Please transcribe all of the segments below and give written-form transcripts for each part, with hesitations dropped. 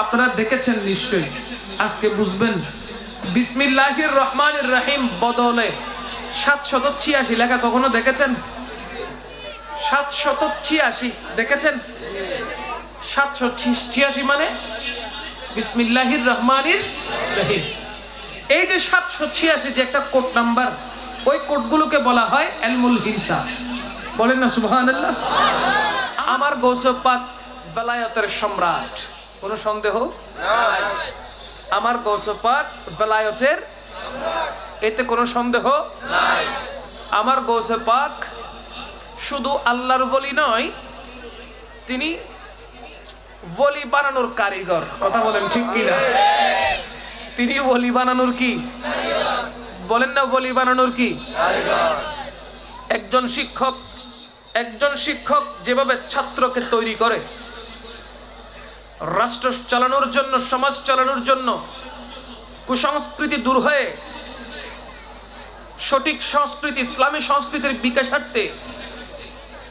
আপনারা দেখেছেন নিশ্চয়ই, আজকে বুঝবেন। বিসমিল্লাহির রহমানির রহিম বদলে 786 লেখা কখনো দেখেছেন? 786 দেখেছেন? 786 মানে বিসমিল্লাহির রহমানির রহিম। এই যে 786 যে একটা কোড নাম্বার, ওই কোডগুলোকে বলা হয় ইলমুল হিনসা। বলেন না সুবহানাল্লাহ। আমার গৌস পাক বেলায়েতের সম্রাট, কোনো সন্দেহ নাই। আমার গৌস পাক বেলায়েতের, এতে কোনো সন্দেহ নাই। আমার গৌস পাক শুধু আল্লাহর ওলি নয়, তিনি ওলি বানানোর কারিগর। কথা বলেন ঠিক কিনা? তিনি ওলি বানানোর কি বলেন না, ওলি বানানোর কি কারিগর। একজন শিক্ষক যেভাবে ছাত্রকে তৈরি করে রাষ্ট্র চালানোর জন্য, সমাজ চালানোর জন্য, কুসংস্কৃতি দূর হয়ে সঠিক সংস্কৃতি, ইসলামী সংস্কৃতির বিকাশার্থে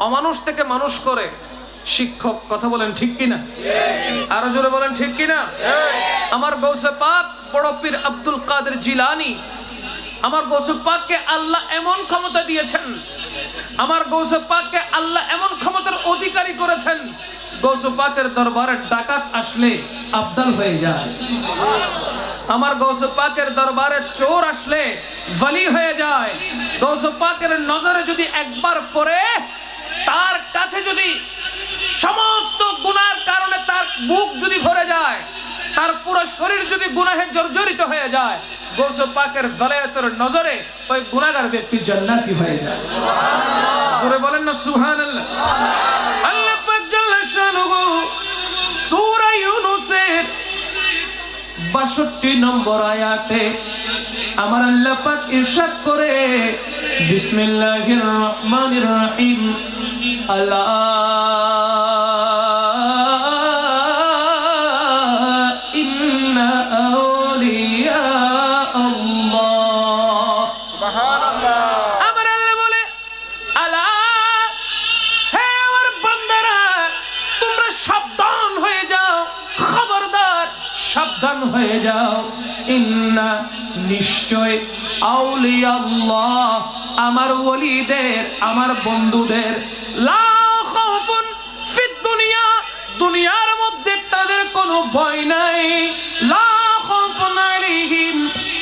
অমানুষ থেকে মানুষ করে শিক্ষক। কথা বলেন ঠিক কিনা? আরো জোরে বলেন ঠিক কিনা? আমার গৌসে পাক বড় পীর আব্দুল কাদের জিলানী, আমার গৌসে পাককে আল্লাহ এমন ক্ষমতা দিয়েছেন, আমার গৌসে পাককে আল্লাহ এমন ক্ষমতার অধিকারী করেছেন, গৌসে পাকের দরবারে ডাকাত আসলে আবদাল হয়ে যায়। আমার গৌসে পাকের দরবারে চোর আসলে ওয়ালি হয়ে যায়। গৌসে পাকের নজরে যদি একবার পড়ে, তার কাছে যদি সমস্ত গুনাহের কারণে তার বুক যদি ভরে যায়, তার পুরো শরীর যদি গুনাহে জর্জরিত হয়ে যায়, গৌসে পাকের বেলায়েতের নজরে ওই গুনাহগার ব্যক্তি জান্নাতি হয়ে যায়। জোরে বলেন না সুবহানাল্লাহ। আল্লাহ পাক জাল্লা শানুহু সূরা ইউনূসের 62 নম্বর আয়াতে আমার আল্লাহ পাক ইরশাদ করে, বিসমিল্লাহির রহমানির রহিম, আল্লাহ ইন্না আউলিয়া আল্লাহ। সুবহানাল্লাহ। আমার আল্লাহ বলে, আল্লাহ হে আমার বান্দারা, তোমরা সাবধান হয়ে যাও, খবরদার সাবধান হয়ে যাও। ইন্না নিশ্চয়, আউলিয়া আল্লাহ আমার ওলিদের, আমার বন্ধুদের, লা খাউফুন ফিদ দুনিয়া, দুনিয়ার মধ্যে তাদের কোনো ভয় নাই, লা খাউফুন আলাইহিম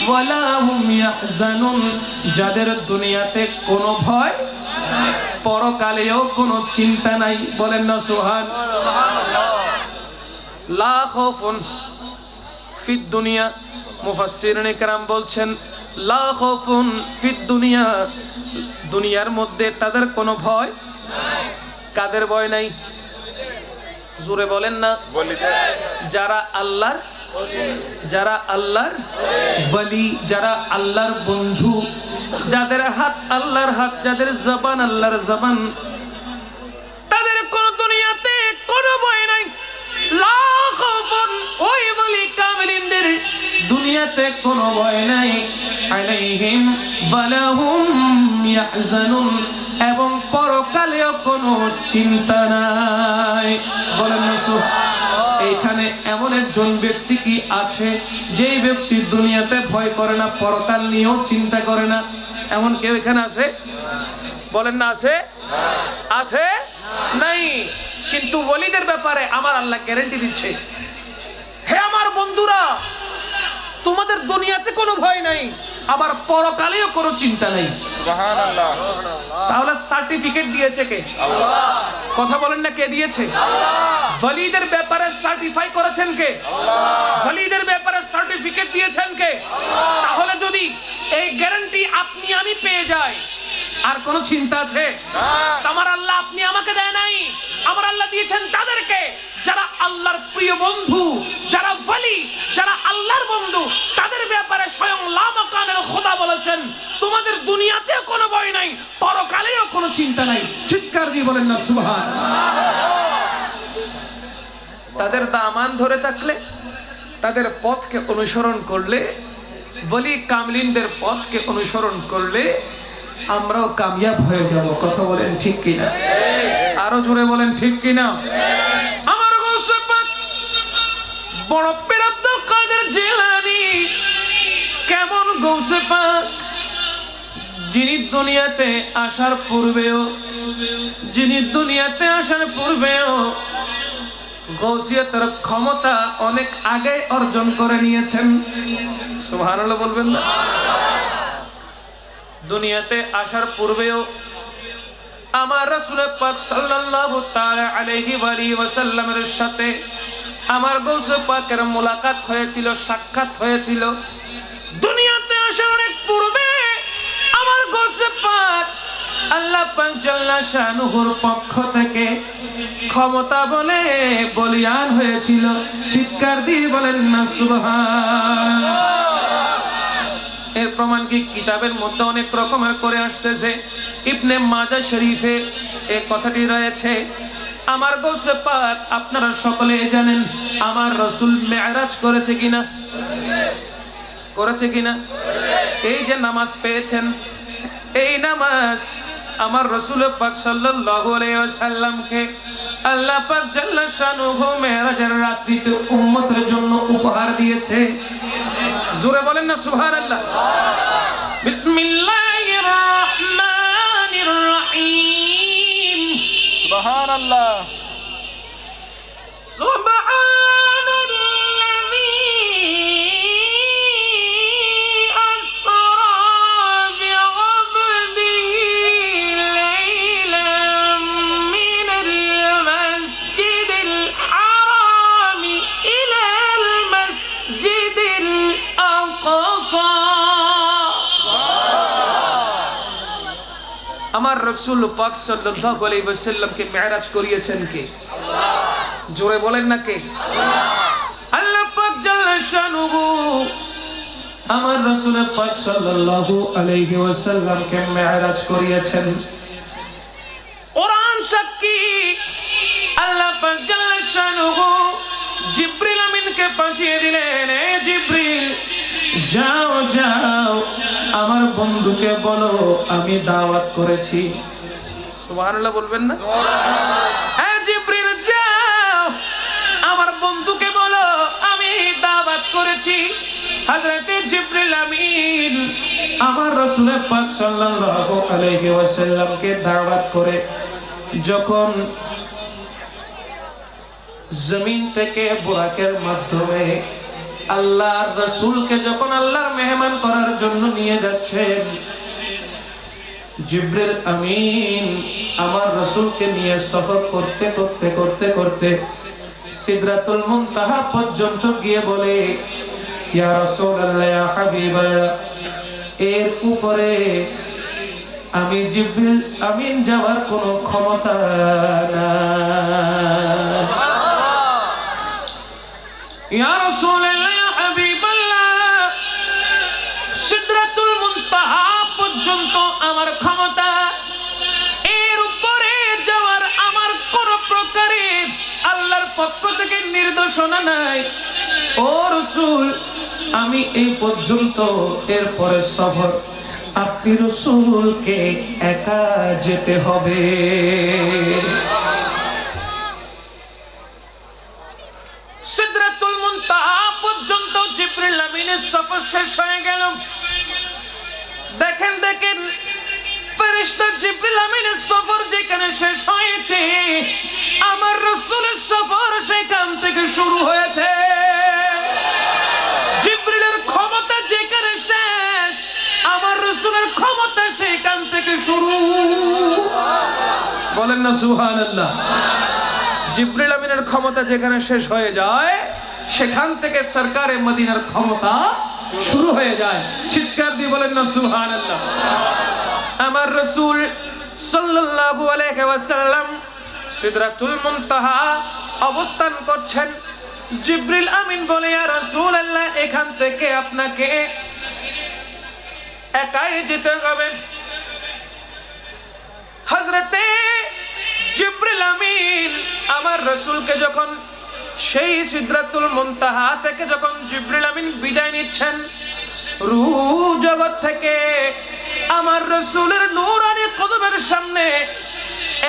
ওয়ালা হুম ইয়াহজানুন, যাদের দুনিয়াতে কোনো ভয় নাই, পরকালেও কোনো চিন্তা নাই। বলেন না সুবহানাল্লাহ। লা খাউফুন ফিদ দুনিয়া, মুফাসসিরিনে কেরাম বলছেন লা খাউফুন ফিদ দুনিয়া, দুনিয়ার মধ্যে তাদের কোনো ভয় নাই। কাদের ভয় নাই? জোরে বলেন না। যারা আল্লাহর ওলি, যারা আল্লাহর বন্ধু, যাদের হাত আল্লাহর হাত, যাদের জবান আল্লাহর জবান, তাদের কোন দুনিয়াতে কোনো ভয় নাই। লা খাউফুন, ওই ওলি কামিলিনদের দুনিয়াতে কোনো ভয় নাই, আলাইহিম ওয়ালা হুম ইয়াহজানুন, এবং পরকালেও কোনো চিন্তা নাই। বলেন না সুবহানাল্লাহ। এইখানে এমন একজন ব্যক্তি কি আছে যেই ব্যক্তি দুনিয়াতে ভয় করে না, পরকাল নিয়েও চিন্তা করে না? এমন কেউ এখানে আছে? বলেন না আছে? আছে নাই। কিন্তু ওলিদের ব্যাপারে আমার আল্লাহ গ্যারান্টি দিচ্ছে, হে আমার বন্ধুরা, তোমাদের দুনিয়াতে কোনো ভয় নাই, আবার পরকালেও কোনো চিন্তা নাই। সুবহানাল্লাহ। তাহলে সার্টিফিকেট দিয়েছে কে? আল্লাহ। কথা বলেন না, কে দিয়েছে? আল্লাহ। ওলিদের ব্যাপারে সার্টিফাই করেছেন কে? আল্লাহ। ওলিদের ব্যাপারে সার্টিফিকেট দিয়েছেন কে? আল্লাহ। তাহলে যদি এই গ্যারান্টি আপনি আমি পেয়ে যাই, আর কোন চিন্তা আছে? আমার আল্লাহ আপনি আমাকে দেয় নাই, আমার আল্লাহ দিয়েছেন তাদেরকে যারা আল্লাহর প্রিয় বন্ধু, যারা ওলি, যারা আল্লাহর বন্ধু, তাদের ব্যাপারে স্বয়ং লা মাকানের খোদা বলেছেন, তোমাদের দুনিয়াতেও কোনো ভয় নাই, পরকালেও কোনো চিন্তা নাই। চিৎকার দিয়ে বলেন না সুবহানাল্লাহ। তাদের দামান ধরে থাকলে, তাদের পথকে অনুসরণ করলে, ওলি কামলিনদের পথকে অনুসরণ করলে আমরাও কামিয়াব হয়ে যাব। কথা বলেন ঠিক কিনা? আরো জোরে বলেন ঠিক কিনা? আমার গৌসে পাক বড় পীর আব্দুল কাদের জিলানী কেমন গৌসে পাক, যিনি দুনিয়াতে আসার পূর্বেও গৌসিয়তের ক্ষমতা অনেক আগে অর্জন করে নিয়েছেন। সুবহানাল্লাহ বলবেন না? দুনিয়াতে আসার পূর্বেও আমার রাসূল পাক সাল্লাল্লাহু তাআলা আলাইহি ওয়াসাল্লামের সাথে আমার গৌসে পাকের মুলাকাত হয়েছিল, সাক্ষাৎ হয়েছিল। দুনিয়াতে আসার অনেক পূর্বে আমার গৌসে পাক আল্লাহ পাক জাল্লা শানুহুর পক্ষ থেকে ক্ষমতা বলে বলিয়ান হয়েছিল। চিৎকার দিয়ে বলেন না সুবহানাল্লাহ। এর প্রমাণ কি কিতাবের মধ্যে অনেক রকমের করে আসতেছে। ইবনে মাজাহ শরীফে এই কথাটি রয়েছে। আমার গৌসে পাক আপনারা সকলে জানেন আমার রাসূল মেরাজ করেছে কিনা? এই যে নামাজ পেয়েছেন, এই নামাজ আমার রাসূল পাক সাল্লাল্লাহু আলাইহি ওয়াসাল্লামকে আল্লাহ পাক জাল্লা শানুহু মেরাজের রাত্রিতে উম্মতের জন্য উপহার দিয়েছে। জোরে বলেন না সুবহানাল্লাহ। বিসমিল্লাহির রহমানির রহিম। সুবহানাল্লাহ। আমার রাসূল পাক সাল্লাল্লাহু আলাইহি ওয়াসাল্লামকে মেরাজ করিয়েছেন কে? আল্লাহ। জোরে বলেন না কে? আল্লাহ। আল্লাহ পাক জাল্লা শানুহু আমার রাসূল পাক সাল্লাল্লাহু আলাইহি ওয়াসাল্লামকে মেরাজ করিয়েছেন। কোরআন সাক্ষী, আল্লাহ পাক জাল্লা শানুহু জিবরিল আমিনকে পাঠিয়ে দিলেন, এ জিবরিল যাও যাও আমার বন্ধুকে বলো আমি দাওয়াত করেছি। সুবহানাল্লাহ বলবেন না? হ্যাঁ জিবরিল যাও আমার বন্ধুকে বলো আমি দাওয়াত করেছি। হযরতে জিবরিল আমিন আমার রাসূল পাক সাল্লাল্লাহু আলাইহি ওয়াসাল্লামকে দাওয়াত করে যখন জমিন থেকে বুরাকের মাধ্যমে আল্লাহর রাসূলকে যখন আল্লাহর মেহমান করার জন্য নিয়ে যাচ্ছেন, জিবরিল আমিন আমার রাসূলকে নিয়ে সফর করতে করতে করতে করতে সিদরাতুল মুনতাহা পর্যন্ত গিয়ে বলে, ইয়া রাসূলুল্লাহ ইয়া হাবিবাল্লাহ, এর উপরে আমি জিবরিল আমিন যাওয়ার কোনো ক্ষমতা নাই। ইয়া রাসূলুল্লাহ ইয়া হাবিবাল্লাহ, সিদরাতুল মুনতাহা পর্যন্ত আমার ক্ষমতা, এর উপরে যাওয়ার আমার কোনো প্রকারে আল্লাহর পক্ষ থেকে নির্দেশনা নাই। ও রাসূল আমি এই পর্যন্ত, এরপরে সফর আপনি রাসূলকে একা যেতে হবে। সিদরাতুল মুনতাহা পর্যন্ত জিবরিল আমিনের সফর শেষ হয়ে গেল। দেখেন দেখেন ফেরেশতা জিবরিল আমিনের সফর যেখানে শেষ হয়েছে, আমার রাসূলের সফর সেখান থেকে শুরু হয়েছে। জিবরিলের ক্ষমতা যেখানে শেষ, আমার রাসূলের ক্ষমতা সেখান থেকে শুরু। বলেন না সুবহানাল্লাহ। জিবরিল আমিনের ক্ষমতা যেখানে শেষ হয়ে যায়, সেখান থেকে সরকারে মদিনার ক্ষমতা শুরু হয়ে যায়। চিৎকার দিয়ে বলেন না সুবহানাল্লাহ। আমার রাসূল সাল্লাল্লাহু আলাইহি ওয়াসাল্লাম সিদরাতুল মুনতাহা অবস্থান করছেন। জিবরিল আমিন বলে, ইয়া রাসূলুল্লাহ এখান থেকে আপনাকে একাই যেতে হবে। হযরতে জিবরিল আমিন আমার রাসূলকে যখন সেই সিদরাতুল মুনতাহা থেকে যখন জিবরিল আমিন বিদায় নিচ্ছেন, রূহ জগৎ থেকে আমার রাসূলের নূরানি কদমের সামনে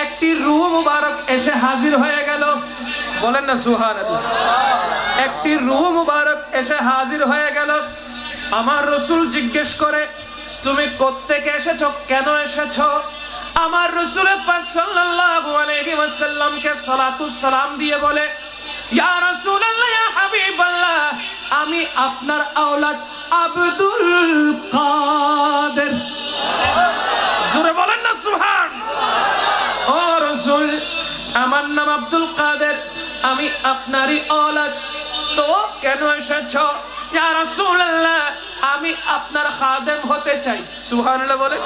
একটি রূহ মুবারক এসে হাজির হয়ে গেল। বলেন না সুবহানাল্লাহ। একটি রূহ মুবারক এসে হাজির হয়ে গেল। আমার রাসূল জিজ্ঞেস করে, তুমি কোত্থেকে এসেছো, কেন এসেছো? আমার রাসূল পাক সাল্লাল্লাহু আলাইহি ওয়াসাল্লামকে সালাতুস সালাম দিয়ে বলে, ইয়া রাসূলুল্লাহ, ইয়া হাবিবাল্লাহ, আমি আপনার আওলাদ আব্দুল কাদের। জোরে বলেন না সুবহান। ও রাসূল, আমার নাম আব্দুল কাদের, আমি আপনারই আওলাদ, তো কেন এসেছো? ইয়া রাসূলুল্লাহ, আমি আপনার খাদেম হতে চাই। সুবহানাল্লাহ বলে।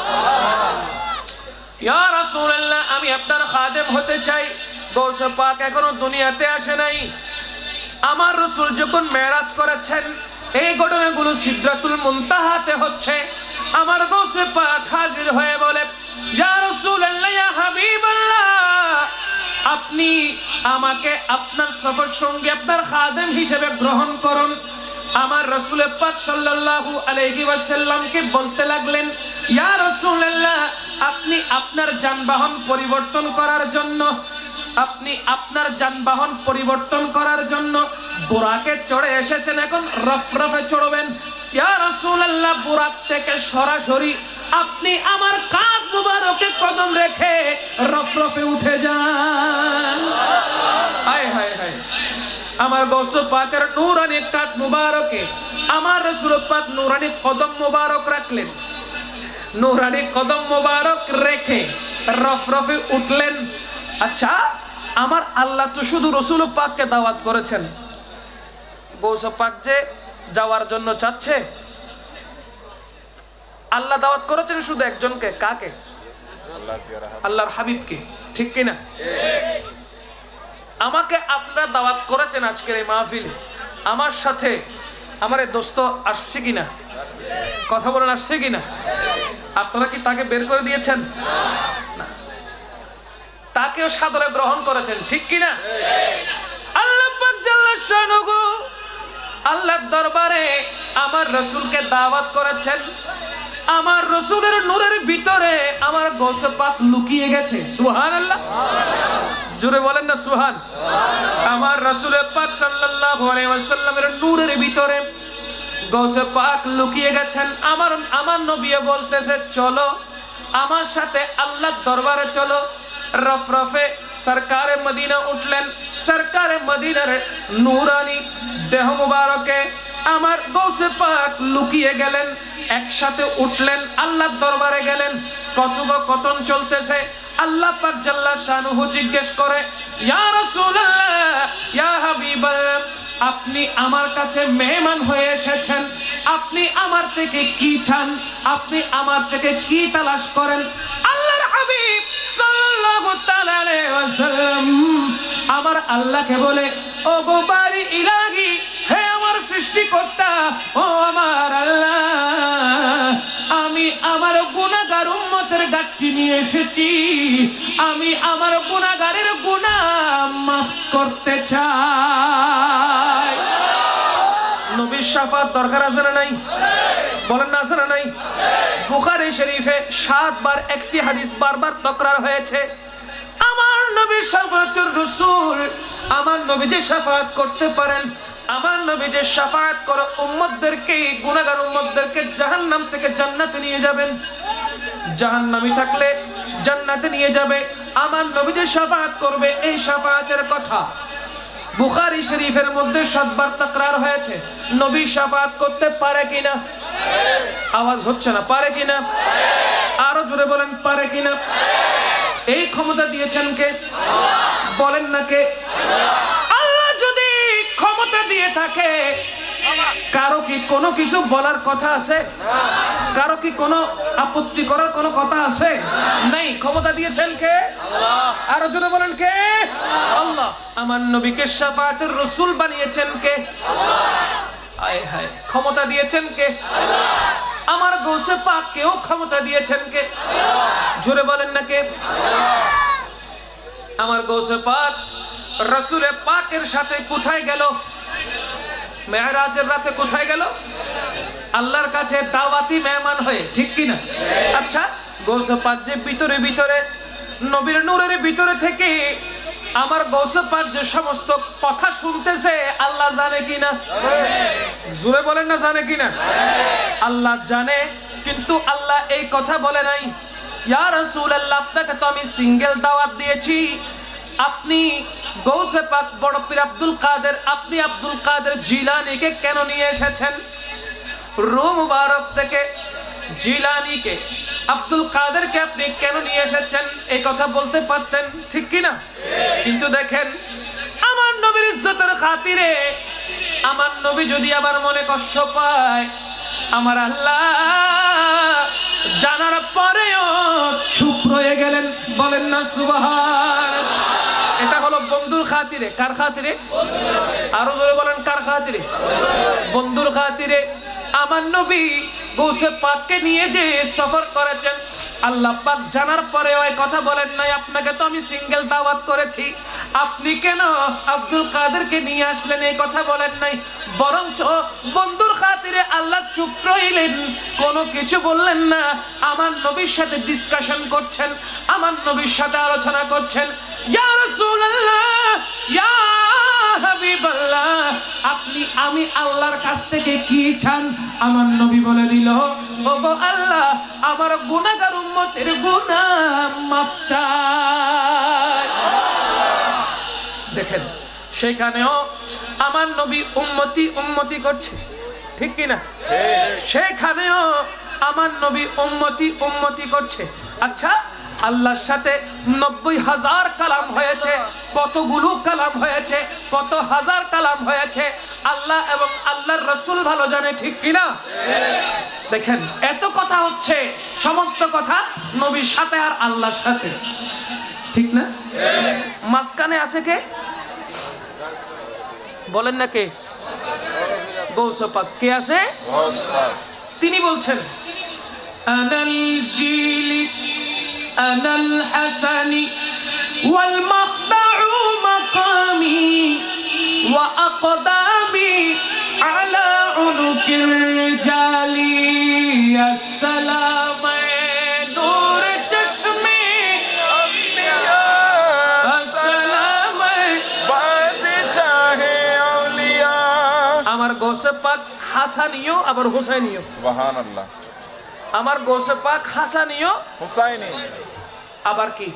ইয়া রাসূলুল্লাহ, আমি আপনার খাদেম হতে চাই। গৌসে পাক এখনো দুনিয়াতে আসে নাই। আমার রাসূল যখন মেরাজ করেছেন, এই ঘটনাগুলো সিদরাতুল মুনতাহাতে হচ্ছে। আমার গৌসে পাক হাজির হয়ে বলে, ইয়া রাসূলুল্লাহ, ইয়া হাবিবাল্লাহ, আপনি আমাকে আপনার সফর সঙ্গী, আপনার খাদেম হিসেবে গ্রহণ করুন। আমার রাসূল পাক সাল্লাল্লাহু আলাইহি ওয়াসাল্লামকে বলতে লাগলেন, ইয়া রাসূলুল্লাহ, আপনি আপনার যানবাহন পরিবর্তন করার জন্য, আপনি আপনার যানবাহন পরিবর্তন করার জন্য বুরাকে চড়ে এসেছেন, এখন রফরফে চড়বেন। ইয়া রাসূলুল্লাহ, বুরাক থেকে সরাসরি আপনি আমার কাঁধ মুবারকে কদম রেখে রফরফে উঠে যান। হায় হায় হায়, আমার গৌসে পাকের নূরানি কাঁধ মুবারকে আমার রাসূল পাক নূরানি কদম মুবারক রাখলেন। নূরানি কদম মুবারক রেখে রফরফে উঠলেন। আচ্ছা, আমার আল্লাহ তো শুধু রাসূল পাককে দাওয়াত করেছেন, গৌসে পাক যে যাওয়ার জন্য চাচ্ছে, আল্লাহ দাওয়াত করেছেন শুধু একজনকে। কাকে? আল্লাহর হাবিবকে, ঠিক কিনা? আমাকে আপনারা দাওয়াত করেছেন আজকের এই মাহফিলে। আমার সাথে আমার এই দোস্ত আসছে কিনা? কথা বলেন, আসছে কিনা? আপনারা কি তাকে বের করে দিয়েছেন? না, তাকেও সাদরে গ্রহণ করেছেন, ঠিক কিনা? আল্লাহ পাক জাল্লা শানুহু আল্লাহর দরবারে আমার রাসূলকে দাওয়াত করেছেন। আমার রাসূলের নূরের ভিতরে আমার গৌসে পাক লুকিয়ে গেছে। সুবহানাল্লাহ, জোরে বলেন না সুবহান। আমার রাসূল পাক সাল্লাল্লাহু আলাইহি ওয়াসাল্লামের নূরের ভিতরে গৌসে পাক লুকিয়ে গেছেন। আমার নবী বলতেছে, চলো আমার সাথে আল্লাহর দরবারে চলো। রফরফে সরকারে মদিনা উঠলেন। সরকারে মদিনার নূরানি দেহ মুবারকে আমার গৌসে পাক লুকিয়ে গেলেন। একসাথে উঠলেন, আল্লাহর দরবারে গেলেন। কথোপকথন চলতেছে। আল্লাহ পাক জাল্লা শানুহু জিজ্ঞেস করে, ইয়া রাসূলুল্লাহ, ইয়া হাবিবাল্লাহ, আপনি আমার কাছে মেহমান হয়ে এসেছেন, আপনি আমার থেকে কি চান, আপনি আমার থেকে কি তালাশ করেন? আল্লাহর হাবিব সাল্লাল্লাহু তাআলা আলাইহি ওয়াসাল্লাম আমার আল্লাহকে বলে, ও গো বারি ইলাহি, হে আমার সৃষ্টিকর্তা, ও আমার আল্লাহ, আমি আমার গুনাহগার উম্মতের গাঠটি নিয়ে এসেছি, আমি আমার গুনাহগারের গুনাহ মাফ করতে চাই। নবীর শাফাত দরকার আছে না নাই? বলেন না, আছে না নাই? বুখারী শরীফে 7 বার একটি হাদিস বারবার তকরার হয়েছে, আমার নবী শাফাতুর রাসূল, আমার নবী যে শাফাত করতে পারেন, আমার নবী যে শাফাত করে উম্মতদেরকে, গুনাহগার উম্মতদেরকে জাহান্নাম থেকে জান্নাতে নিয়ে যাবেন, জাহান্নামী থাকলে জান্নাতে নিয়ে যাবে। আমার নবী যে শাফাত করবে, এই শাফাতের কথা বুখারী শরীফের মধ্যে 7 বার তাকরার হয়েছে। নবী শাফাত করতে পারে কিনা? আওয়াজ হচ্ছে না, পারে কিনা? আরো জোরে বলেন, পারে কিনা? এই ক্ষমতা দিয়েছেন কে? বলেন না কে? আল্লাহ যদি ক্ষমতা দিয়ে থাকে, কারো কি কোনো কিছু বলার কথা আছে? কারো কি কোনো আপত্তি করার কোনো কথা আছে? নাই। ক্ষমতা দিয়েছেন কে? আল্লাহ। আরো জোরে বলেন, কে? আল্লাহ। আমার নবীকে শাফাতের রাসূল বানিয়েছেন কে? আল্লাহ। হায় হায়, ক্ষমতা দিয়েছেন কে? আল্লাহ। আমার গৌসে পাককেও ক্ষমতা দিয়েছেন কে? আল্লাহ। জোরে বলেন না কে? আল্লাহ। আমার গৌসে পাক রাসূলে পাকের সাথে কোথায় গেল? মেরাজের রাতে কোথায় গেল? আল্লাহর কাছে দাওয়াতি মেহমান হয়ে, ঠিক কিনা? আচ্ছা, গৌসে পাক যে ভিতরে ভিতরে নবীর নূরের ভিতরে থেকে আমার গৌসে পাক যে সমস্ত কথা শুনতেছে আল্লাহ জানে কিনা? জোরে বলেন না, জানে কিনা? আল্লাহ জানে, কিন্তু আল্লাহ এই কথা বলে নাই ইয়া রাসূলুল্লাহ আপনাকে তো আমি সিঙ্গেল দাওয়াত দিয়েছি, আপনি গৌসে পাক বড় পীর আব্দুল কাদের, আপনি আব্দুল কাদের জিলানীকে কেন নিয়ে এসেছেন? রুম মুবারক থেকে জিলানীকে, আব্দুল কাদেরকে আপনি কেন নিয়ে এসেছেন? এই কথা বলতে পারতেন, ঠিক কি না? কিন্তু দেখেন, আমার নবীর ইজ্জতের খাতিরে আমার নবী যদি আবার মনে কষ্ট পায়, আমার আল্লাহ জানার পরেও চুপ রয়ে গেলেন। বলেন না সুবহান। এটা হলো বন্ধুর খাতিরে। কার খাতিরে? আরো জোরে বলেন, কার খাতিরে? বন্ধুর খাতিরে আমার নবী গৌসে পাককে নিয়ে যে সফর করেছেন, আল্লাহ পাক জানার পরে ওই কথা বলেন নাই আপনাকে তো আমি সিঙ্গেল দাওয়াত করেছি, আপনি কেন আব্দুল কাদেরকে নিয়ে আসলেন এই কথা বলেন নাই। বরঞ্চ বন্ধুর খাতিরে আল্লাহ চুপ রইলেন, কোনো কিছু বললেন না। আমার নবীর সাথে ডিসকাশন করছেন, আমার নবীর সাথে আলোচনা করছেন। ইয়া রাসূলুল্লাহ, ইয়া হাবিবাল্লাহ, আপনি আমি আল্লাহর কাছ থেকে কি চান? আমার নবী বলে দিল, ওগো আল্লাহ, আমার গুনাহগার উম্মতের গুনাহ মাফ চাই। দেখেন, সেখানেও আমার নবী উম্মতি উম্মতি করছে, ঠিক কি না? সেখানেও আমার নবী উম্মতি উম্মতি করছে। আচ্ছা, আল্লাহর সাথে 90,000 কালাম হয়েছে, কতগুলো কালাম হয়েছে, কত হাজার কালাম হয়েছে, আল্লাহ এবং আল্লাহর রাসূল ভালো জানে, ঠিক কি না? দেখেন, এত কথা হচ্ছে, সমস্ত কথা নবীর সাথে আর আল্লাহর সাথে, ঠিক না? মাঝখানে আছে কে? বলেন না কে? গৌসে পাক। কে আছে? তিনি বলছেন, আনাল জিলি আনাল হাসানি ওয়াল মাকদাউ মাকামি ওয়া আকদামি আলা উনুকির রিজালি আসসালামু নূর চশমে আম্বিয়া আসসালামু বাদশাহে আউলিয়া। আমার গৌসে পাক হাসানিও আবার হুসাইনিও। সুবহানাল্লাহ। আমার গৌসে পাক হাসানিও হুসাইনি আবার কি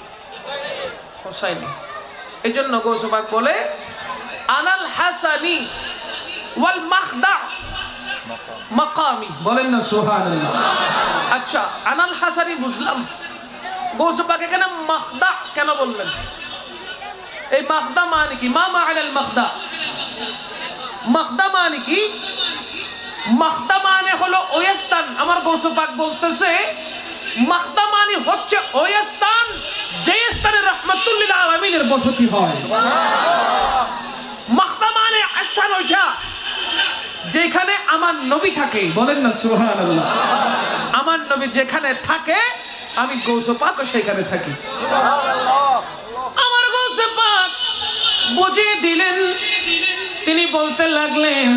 হুসাইনি। এই জন্য গৌসে পাক বলে আনাল হাসানি ওয়াল মাখদা মাকামি। বলেন না সুবহানাল্লাহ। আচ্ছা, আনাল হাসানি বুঝলাম, গৌসে পাক এখানে মাখদা কেন বললেন? এই মাখদা মানে কি? মা মা'নাল মাখদা? মাখদা মানে কি? মাখদা মানে হলো ওই স্থান। আমার গৌসে পাক বলতেছে মাখদা মানে হচ্ছে ওই স্থান যে স্থানে রাহমাতুল লিল আলামিনের বসতি হয়। মাখদা মানে স্থান ওইটা যেখানে আমার নবী থাকে। বলেন না সুবহানাল্লাহ। আমার নবী যেখানে থাকে আমি গৌসে পাকও সেখানে থাকি। আমার গৌসে পাক বুঝিয়ে দিলেন, তিনি বলতে লাগলেন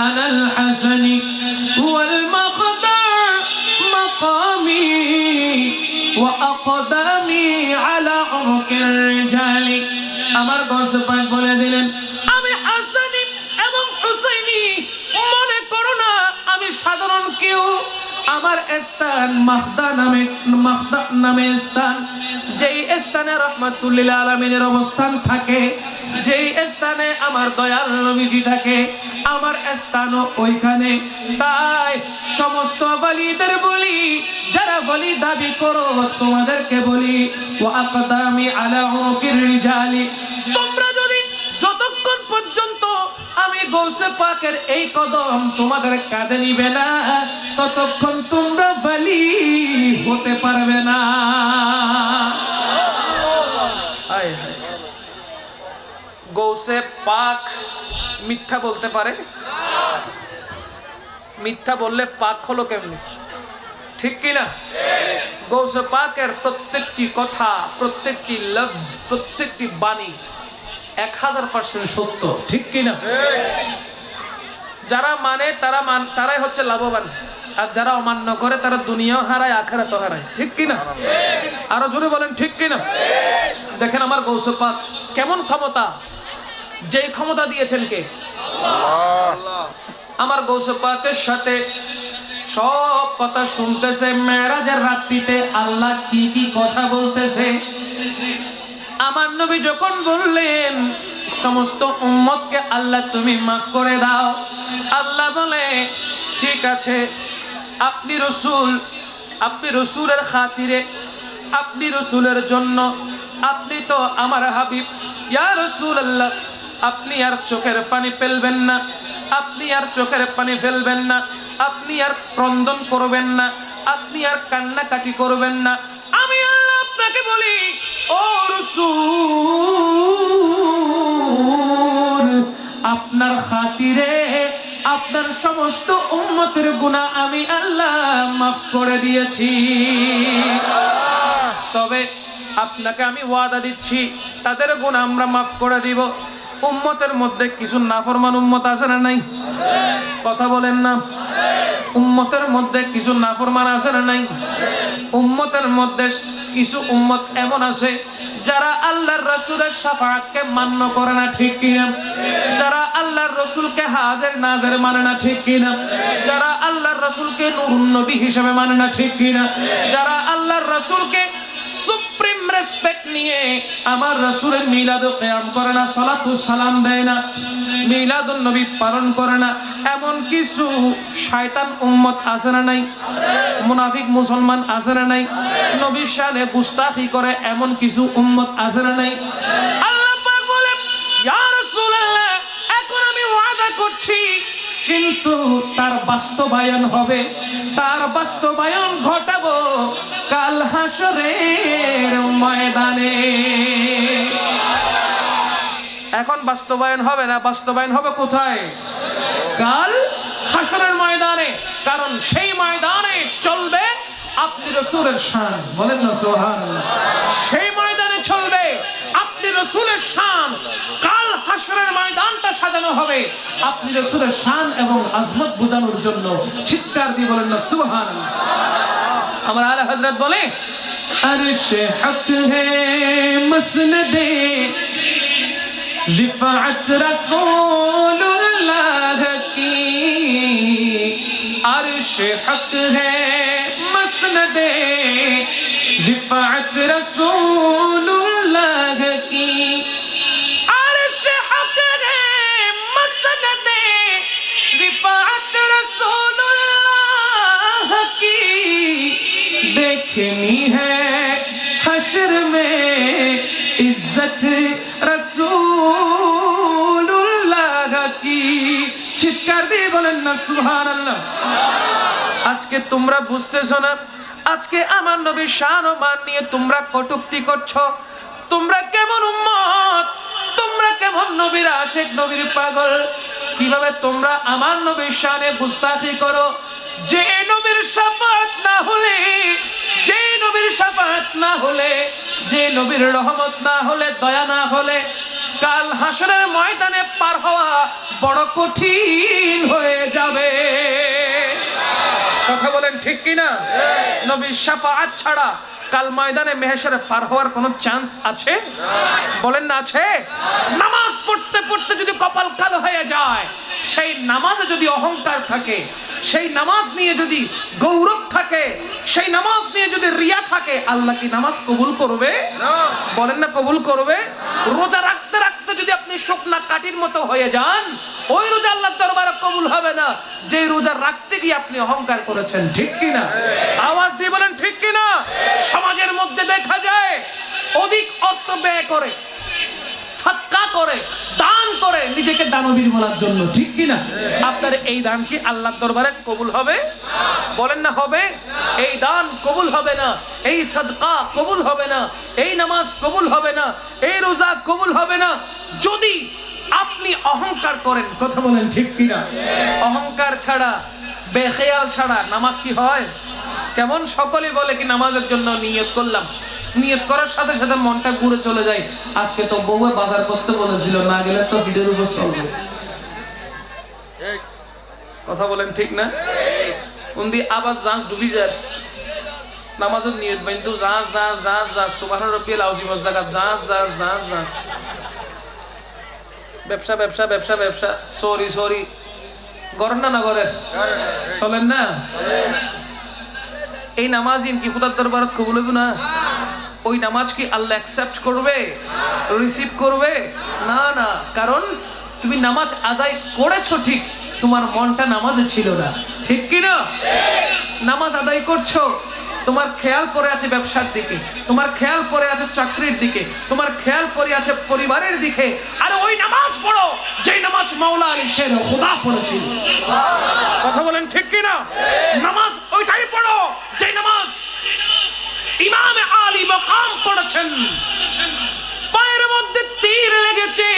আনাল হাসানি ওয়াল মাখদা মাকামি ওয়া আকদামি আলা উনুকির রিজালি। আমার গৌসে পাক বলে দিলেন, আমি হাসানি এবং হুসাইনি, মনে করো না আমি সাধারণ কেউ। আমার স্থান মাখদা নামে স্থান, যেই স্থানে রাহমাতুল লিল আলামিনের অবস্থান থাকে, যেই স্থানে আমার দয়াল নবীজি থাকে, আমার স্থানও ওইখানে। তাই সমস্ত ওয়ালিদের বলি, যারা বলি দাবি করো, তোমাদেরকে বলি ওয়া আকদামি আলা উনুকির রিজালি, তোমরা যদি যতক্ষণ পর্যন্ত আমি গৌসে পাকের এই কদম তোমাদের কাঁধে নিবে না, ততক্ষণ তোমরা ওয়ালি হতে পারবে না। হায় হায়, গৌসে পাক মিথ্যা বলতে পারে? মিথ্যা বললে পাক হলো কেমনি, ঠিক কিনা? গৌসে পাকের প্রত্যেকটি কথা, প্রত্যেকটি লফজ, প্রত্যেকটি বাণী 1000% সত্য, ঠিক কিনা? যারা মানে তারাই হচ্ছে লাভবান, আর যারা অমান্য করে তারা দুনিয়াও হারায় আখিরাতও হারায়, ঠিক কিনা? আরো জোরে বলেন, ঠিক কিনা? দেখেন আমার গৌসে পাক কেমন ক্ষমতা? যেই ক্ষমতা দিয়েছেন কে? আল্লাহ। আমার গৌসে পাকের সাথে সব কথা শুনতেছে। মেরাজের রাত্রিতে আল্লাহ কি কি কথা বলতেছে। আমার নবী যখন বললেন সমস্ত উম্মতকে আল্লাহ তুমি মাফ করে দাও, আল্লাহ বলে ঠিক আছে, আপনি রসুল, আপনি রসুলের খাতিরে, আপনি রসুলের জন্য, আপনি তো আমার হাবিব, ইয়া রাসূলুল্লাহ, আপনি আর চোখের পানি ফেলবেন না, আপনি আর চোখের পানি ফেলবেন না, আপনি আর ক্রন্দন করবেন না, আপনি আর কান্নাকাটি করবেন না। আমি আল্লাহ আপনাকে বলি, ও রাসূল, আপনার খাতিরে আপনার সমস্ত উম্মতের গুনাহ আমি আল্লাহ মাফ করে দিয়েছি। তবে আপনাকে আমি ওয়াদা দিচ্ছি, তাদের গুনাহ আমরা মাফ করে দিব। উম্মতের মধ্যে কিছু নাফরমান উম্মত আছে না নাই? কথা বলেন না। উম্মতের মধ্যে কিছু নাফরমান আছে না নাই? উম্মতের মধ্যে কিছু উম্মত এমন আছে যারা আল্লাহর রাসূলের শাফাআতকে মান্য করে না, ঠিক কিনা? যারা আল্লাহর রাসূলকে হাজির নাজির মানে না, ঠিক কিনা? যারা আল্লাহর রাসূলকে নূরুন নবী হিসেবে মানে না, ঠিক কিনা? যারা আল্লাহর রাসূলকে সুপ্রিম রেসপেক্ট নিয়ে আমার রাসূলের মিলাদে কিয়াম করে না, সালাতুস সালাম দেয় না, মিলাদুন নবী পালন করে না, এমন কিছু শয়তান উম্মত আছে না নাই? মুনাফিক মুসলমান আছে না নাই? নবীর শানে গুস্তাখি করে এমন কিছু উম্মত আছে না নাই? আল্লাহ পাক বলে, ইয়া রাসূলুল্লাহ, এখন আমি ওয়াদা করছি, কিন্তু তার বাস্তবায়ন হবে, তার বাস্তবায়ন ঘটাবো কাল হাসরের ময়দানে। এখন বাস্তবায়ন হবে না, বাস্তবায়ন হবে কোথায়? কাল হাসরের ময়দানে। কারণ সেই ময়দানে চলবে আপনি রাসূলের শান, বলেন না সুবহানাল্লাহ। সেই ময়দানে চলবে আপনি রাসূলের শান। কাল হাসরের ময়দানটা সাজানো হবে আপনি রাসূলের শান এবং আজমত বোঝানোর জন্য। চিৎকার দিয়ে বলেন না সুবহানাল্লাহ। আমার আলা হযরত বলে, আরশে হক হে মসনদে রিফাত রাসূলুল্লাহ কি, আরশে হক হে মসনদে রিফাত রাসূলুল্লাহ কি, আরশে হক হে মসনদে রিফাত রাসূলুল্লাহ কি, देखनी है हश्र में इज्जत रसूलुल्लाह की। চিৎকার দিয়ে বলেন না সুবহানাল্লাহ। আজকে তোমরা বুঝতেছো না, আজকে আমার নবীর শান ও মান নিয়ে তোমরা কটূক্তি করছো। তোমরা কেমন উম্মত, তোমরা কেমন নবীর আশিক, নবীর পাগল, কিভাবে তোমরা আমার নবীর শানে গুস্তাখি করো। যে নবীর শাফাআত না হলে, যে নবীর শাফাআত না হলে, যে নবীর রহমত না হলে, দয়া না হলে কাল হাসরের ময়দানে পার হওয়া বড় কঠিন হয়ে যাবে। কথা বলেন ঠিক কিনা? নবীর শাফাআত ছাড়া কাল ময়দানে মেহশরে পার হওয়ার কোনো চান্স আছে? বলেন না আছে? নামাজ পড়তে পড়তে যদি কপাল কালো হয়ে যায়, সেই নামাজে যদি অহংকার থাকে, সেই নামাজ নিয়ে যদি গৌরব থাকে, সেই নামাজ নিয়ে যদি রিয়া থাকে, আল্লাহ কি নামাজ কবুল করবে? বলেন না কবুল করবে? রোজা রাখতে রাখতে যদি আপনি শুকনা কাঠির মতো হয়ে যান, ওই রোজা আল্লাহর দরবারে কবুল হবে না, যে রোজা রাখতে গিয়ে আপনি অহংকার করেছেন। ঠিক কিনা? আওয়াজ দিয়ে বলেন ঠিক কিনা? সমাজের মধ্যে দেখা যায় অধিক অর্থ ব্যয় করে, সাদকা করে, দান করে নিজেকে দানবীর বলার জন্য। ঠিক কিনা? আপনার এই দান কি আল্লাহর দরবারে কবুল হবে? বলেন না হবে? এই দান কবুল হবে না, এই সাদকা কবুল হবে না, এই নামাজ কবুল হবে না, এই রোজা কবুল হবে না যদি আপনি অহংকার করেন। কথা বলেন ঠিক কিনা? অহংকার ছাড়া, বেখেয়াল ছাড়া নামাজ কি হয়? কেমন সকলে বলে কি নামাজের জন্য নিয়ত করলাম, নিয়ত করার সাথে সাথে মনটা ঘুরে চলে যায়। আজকে তো বউয়ে বাজার করতে বলেছিল, না গেলে তো ভিডিওর উপর চলবে। কথা বলেন ঠিক না? উন্দি আবার জাঁজ ডুবি যায় নামাজের নিয়ত বাইন্দু, জাঁজ জাঁজ জাঁজ জাঁজ সুবহান রাব্বিয়াল আযীম জায়গা জাঁজ জাঁজ জাঁজ জাঁজ ব্যবসা ব্যবসা ব্যবসা ব্যবসা, সরি সরি, গরেন না? না গরেন? চলেন না? এই নামাজ কি খুদার দরবারত কবুল হইব না? ওই নামাজ কি আল্লাহ অ্যাকসেপ্ট করবে, রিসিভ করবে? না না, কারণ তুমি নামাজ আদায় করেছো ঠিক, তোমার মনটা নামাজে ছিল না, ঠিক কি না? নামাজ আদায় করছো, তোমার খেয়াল পড়ে আছে ব্যবসার দিকে, তোমার খেয়াল পড়ে আছে চাকরির দিকে, তোমার খেয়াল পড়ে আছে পরিবারের দিকে। আর ওই নামাজ পড়ো যে নামাজ মাওলা আলী শের খোদা পড়েছিল। কথা বলেন ঠিক কি না? নামাজ ওইটাই পড়ো যে নামাজ ইমাম আলী মাকাম পড়েছেন। পায়ের মধ্যে তীর লেগেছে,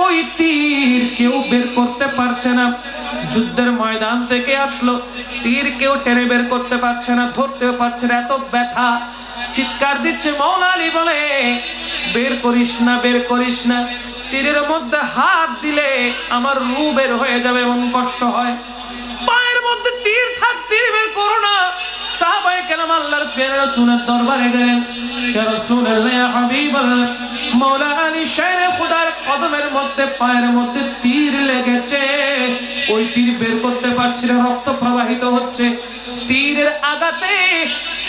ওই তীর কেউ বের করতে পারছে না। যুদ্ধের ময়দান থেকে আসলো, তীর কেউ টেনে বের করতে পারছে না, ধরতেও পারছে না, এত ব্যথা। চিৎকার দিচ্ছে, মাওলা আলী বলে বের করিস না, বের করিস না, তীরের মধ্যে হাত দিলে আমার রূহ বের হয়ে যাবে, এমন কষ্ট হয়। পায়ের মধ্যে তীর থাক, তীর বের করো না। সাহাবায়ে কেরাম আল্লাহর প্রিয় রাসূলের দরবারে গেলেন, ইয়া রাসূলুল্লাহ, ইয়া হাবিবাল্লাহ, মাওলা আলী শের খোদার কদমের মধ্যে পায়ের মধ্যে তীর লেগেছে, ওই তীর বের করতে পারছি না, রক্ত প্রবাহিত হচ্ছে, তীরের আঘাতে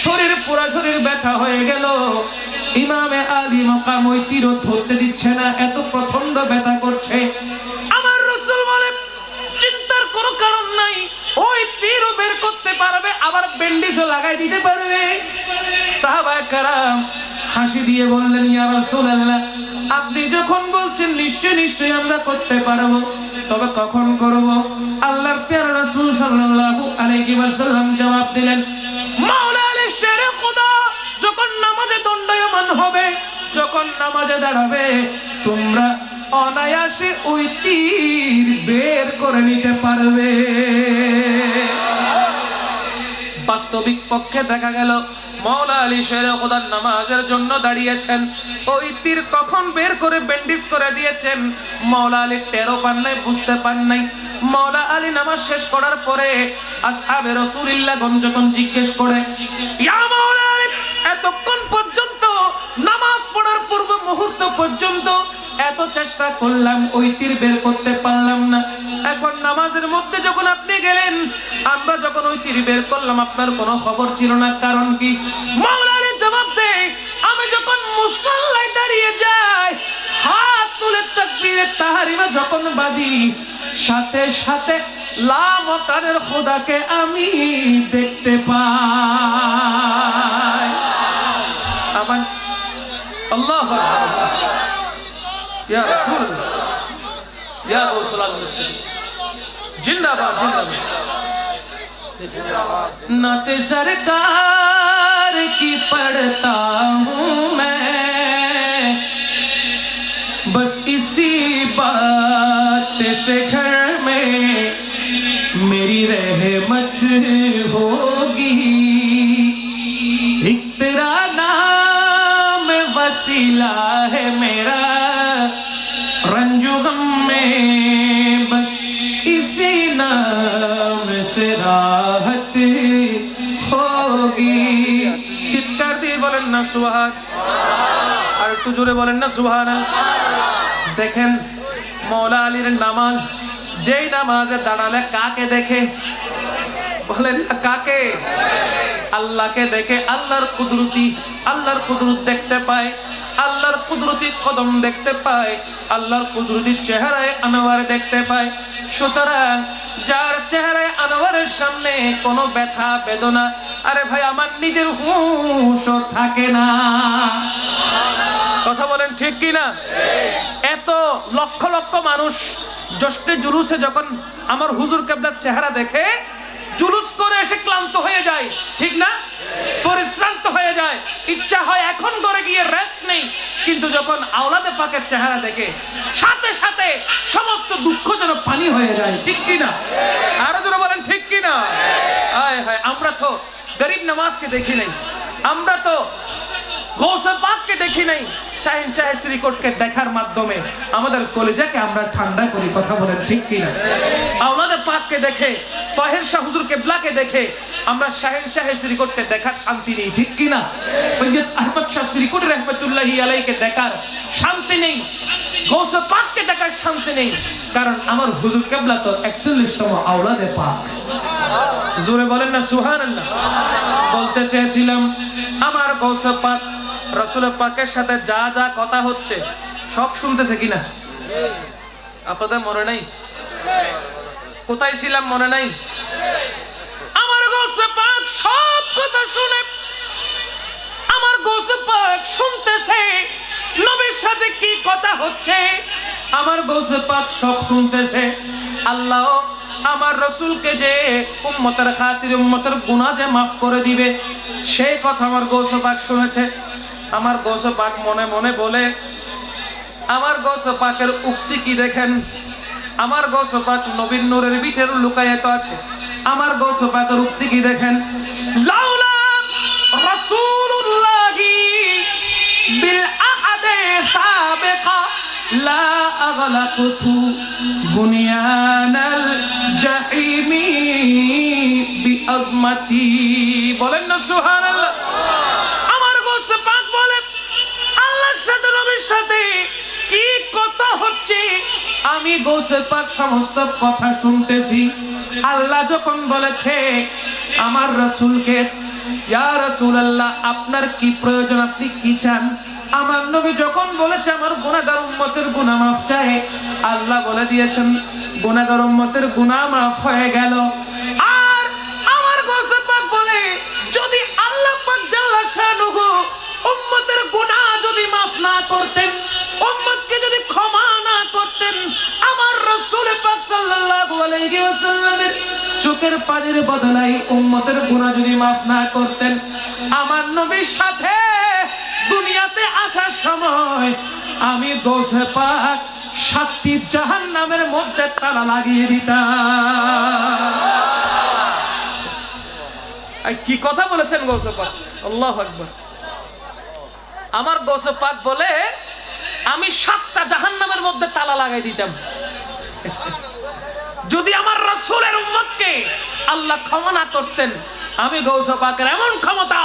শরীর পুরো শরীর ব্যথা হয়ে গেল। ইমামে আলী মাকাম ওই তীর ধরতে দিচ্ছে না, এত প্রচন্ড ব্যথা করছে। আমার রাসূল বলে চিন্তার কোনো কারণ নাই, ওই তীরও বের করতে পারবে, আবার ব্যান্ডেজও লাগাই দিতে পারবে। সাহাবায়ে কেরাম হাসি দিয়ে বললেন, ইয়া রাসূলুল্লাহ, আপনি যখন বলছেন নিশ্চয় নিশ্চয়ই আমরা করতে পারবো, তবে কখন করব? আল্লাহর প্যারা রাসূল সাল্লাল্লাহু আলাইহি ওয়াসাল্লাম জবাব দিলেন, মাওলা আলী শের খোদা যখন নামাজে দণ্ডায়মান হবে, যখন নামাজে দাঁড়াবে, তোমরা অনায়াসে ওই তীর বের করে নিতে পারবে। বাস্তবিক পক্ষে দেখা গেল মাওলা আলী শের খোদার নামাজের জন্য দাঁড়িয়েছেন, ওই তীর কখন বের করে ব্যান্ডেজ করে দিয়েছেন মাওলা আলী টেরও পান নাই, বুঝতে পান নাই। মাওলা আলী নামাজ শেষ করার পরে আসহাবে রাসূলুল্লাহ যখন জিজ্ঞেস করে, ইয়া মাওলা আলী, এতক্ষণ পর্যন্ত নামাজ পড়ার পূর্ব মুহূর্ত পর্যন্ত এত চেষ্টা করলাম, ওই তীর বের করতে পারলাম না, এখন নামাজের মধ্যে যখন আপনি গেলেন, আমরা যখন ওই তীর বের করলাম, আপনার কোনো খবর ছিল না, কারণ কি? মাওলা আলী জবাব দেয়, আমি যখন মুসল্লায় দাঁড়িয়ে যাই, হাত তুলে তাকবীরে তাহরিমা যখন বাঁধি, সাথে সাথে লামকানের খোদাকে আমি দেখতে পাই। আবার আল্লাহু আকবার, ইয়া রাসূলুল্লাহ, ইয়া রাসূলুল্লাহ, জিন্দাবাদ জিন্দাবাদ। नाते सरकार की पढ़ता हूँ मैं, बस इसी बात से घर में मेरी रहमत होगी, एक तेरा नाम वसीला है मेरा, रंजो गम में बस इसी नाम से राहत होगी। চিৎকার দিয়ে বলেন না সুবহান, আর একটু জোরে বলেন না সুবহানাল্লাহ। দেখেন মাওলা আলীর নামাজ, যেই নামাজে দাঁড়ালে কাকে দেখে? বলেন না কাকে? আল্লাহকে দেখে, আল্লাহর কুদরতি, আল্লাহর কুদরত দেখতে পায়, আল্লাহর কুদরতি কদম দেখতে পায়, আল্লাহর কুদরতি চেহারায় আনোয়ার দেখতে পায়। সুতরাং যার চেহারায় আনোয়ারের সামনে কোনো ব্যথা বেদনা, আরে ভাই আমার নিজের হুঁশও থাকে না। কথা বলেন ঠিক কি না? এত লক্ষ লক্ষ মানুষ জশ্নে জুলুসে যখন আমার হুজুর কিবলার চেহারা দেখে, জুলুস করে এসে ক্লান্ত হয়ে যায়, ঠিক না? পরিশ্রান্ত হয়ে যায়, ইচ্ছা হয় এখন ঘরে গিয়ে রেস্ট নেই, কিন্তু যখন আওলাদে পাকের চেহারা দেখে, সাথে সাথে সমস্ত দুঃখ যেন পানি হয়ে যায়, ঠিক কি না? আরো যারা বলেন ঠিক কি না? হায় হায়, আমরা তো গরিব নওয়াজকে দেখি নাই, আমরা তো গৌসে পাককে দেখি নাই, শাহিনশাহ শ্রীকোটকে দেখার মাধ্যমে আমাদের কলিজাকে আমরা ঠান্ডা করি। কথা বলেন ঠিক কি না? আওলাদে পাককে দেখে, তাহের শাহ হুজুর কিবলাকে দেখে আমরা শাহিনশাহ শ্রীকোটকে দেখার শান্তি নেই, ঠিক কি না? সৈয়দ আহমদ শাহ শ্রীকোট রাহমাতুল্লাহি আলাইহিকে দেখার শান্তি নেই। গৌসে পাককে দেখার শান্তি নেই, কারণ আমার হুজুর কিবলা তো 41তম আওলাদে পাক। জোরে বলেন না সুবহানাল্লাহ। বলতে চেয়েছিলাম আমার গৌসে পাক রাসূল পাকের সাথে যা যা কথা হচ্ছে সব শুনতেছে কিনা? আপনাদের মনে নাই? কোথায় ছিলাম মনে নাই? আমার গৌসে পাক সব কথা শুনে, আমার গৌসে পাক শুনতেছে নবীর সাথে কি কথা হচ্ছে, আমার গৌসে পাক সব শুনতেছে। আল্লাহ আমার রাসূলকে যে উম্মতের খাতিরে উম্মতের গুনাহ যে maaf করে দিবে সেই কথা আমার গৌসে পাক শুনেছে। আমার গৌসে পাক মনে মনে বলে, আমার গৌসে পাকের উক্তি কি দেখেন, আমার গৌসে পাক নবীর নূরের ভিতরে লুকায়িত আছে। আমার গৌসে পাকের উক্তি কি দেখেন, লাউলা রাসূলুল্লাহি বিল আহাদে সাবিকা লা আগলাকতু বুনিয়ানাল জাহিমি বিআজমাতি। বলেন না সুবহানাল্লাহ। আমার গৌসে পাক বলে আল্লাহর সাথে নবীর সাথে কি কথা হচ্ছে, আমি গৌসে পাক সমস্ত কথা শুনতেছি। আল্লাহ যখন বলেছে আমার রাসূলকে, ইয়া রাসূলুল্লাহ আপনার কি প্রয়োজন, আপনি কি চান, আমার নবী যখন বলেছে আমার গুনাহগার উম্মতের গুনাহ maaf চাই, আল্লাহ বলে দিয়েছেন গুনাহগার উম্মতের গুনাহ maaf হয়ে গেল। আর আমার গৌসে পাক বলে যদি আল্লাহ পাক জাল্লা শানুহু উম্মতের গুনাহ যদি maaf না করতেন, উম্মতকে যদি ক্ষমা না করতেন, আমার রাসূল পাক সাল্লাল্লাহু আলাইহি ওয়াসাল্লামের চোখের পানির বদলায় উম্মতের গুনাহ যদি maaf না করতেন, আমার নবীর সাথে দুনিয়াতে আসার সময় আমি গৌসে পাক 7টি জাহান্নামের মধ্যে তালা লাগিয়ে দিতাম। কি কথা বলেছেন গৌসে পাক, আল্লাহু আকবার। আমার গৌসে পাক বলে আমি 7টা জাহান্নামের মধ্যে তালা লাগাই দিতাম যদি আমার রাসূলের উম্মতকে আল্লাহ ক্ষমা না করতেন। আমি গৌসে পাকের এমন ক্ষমতা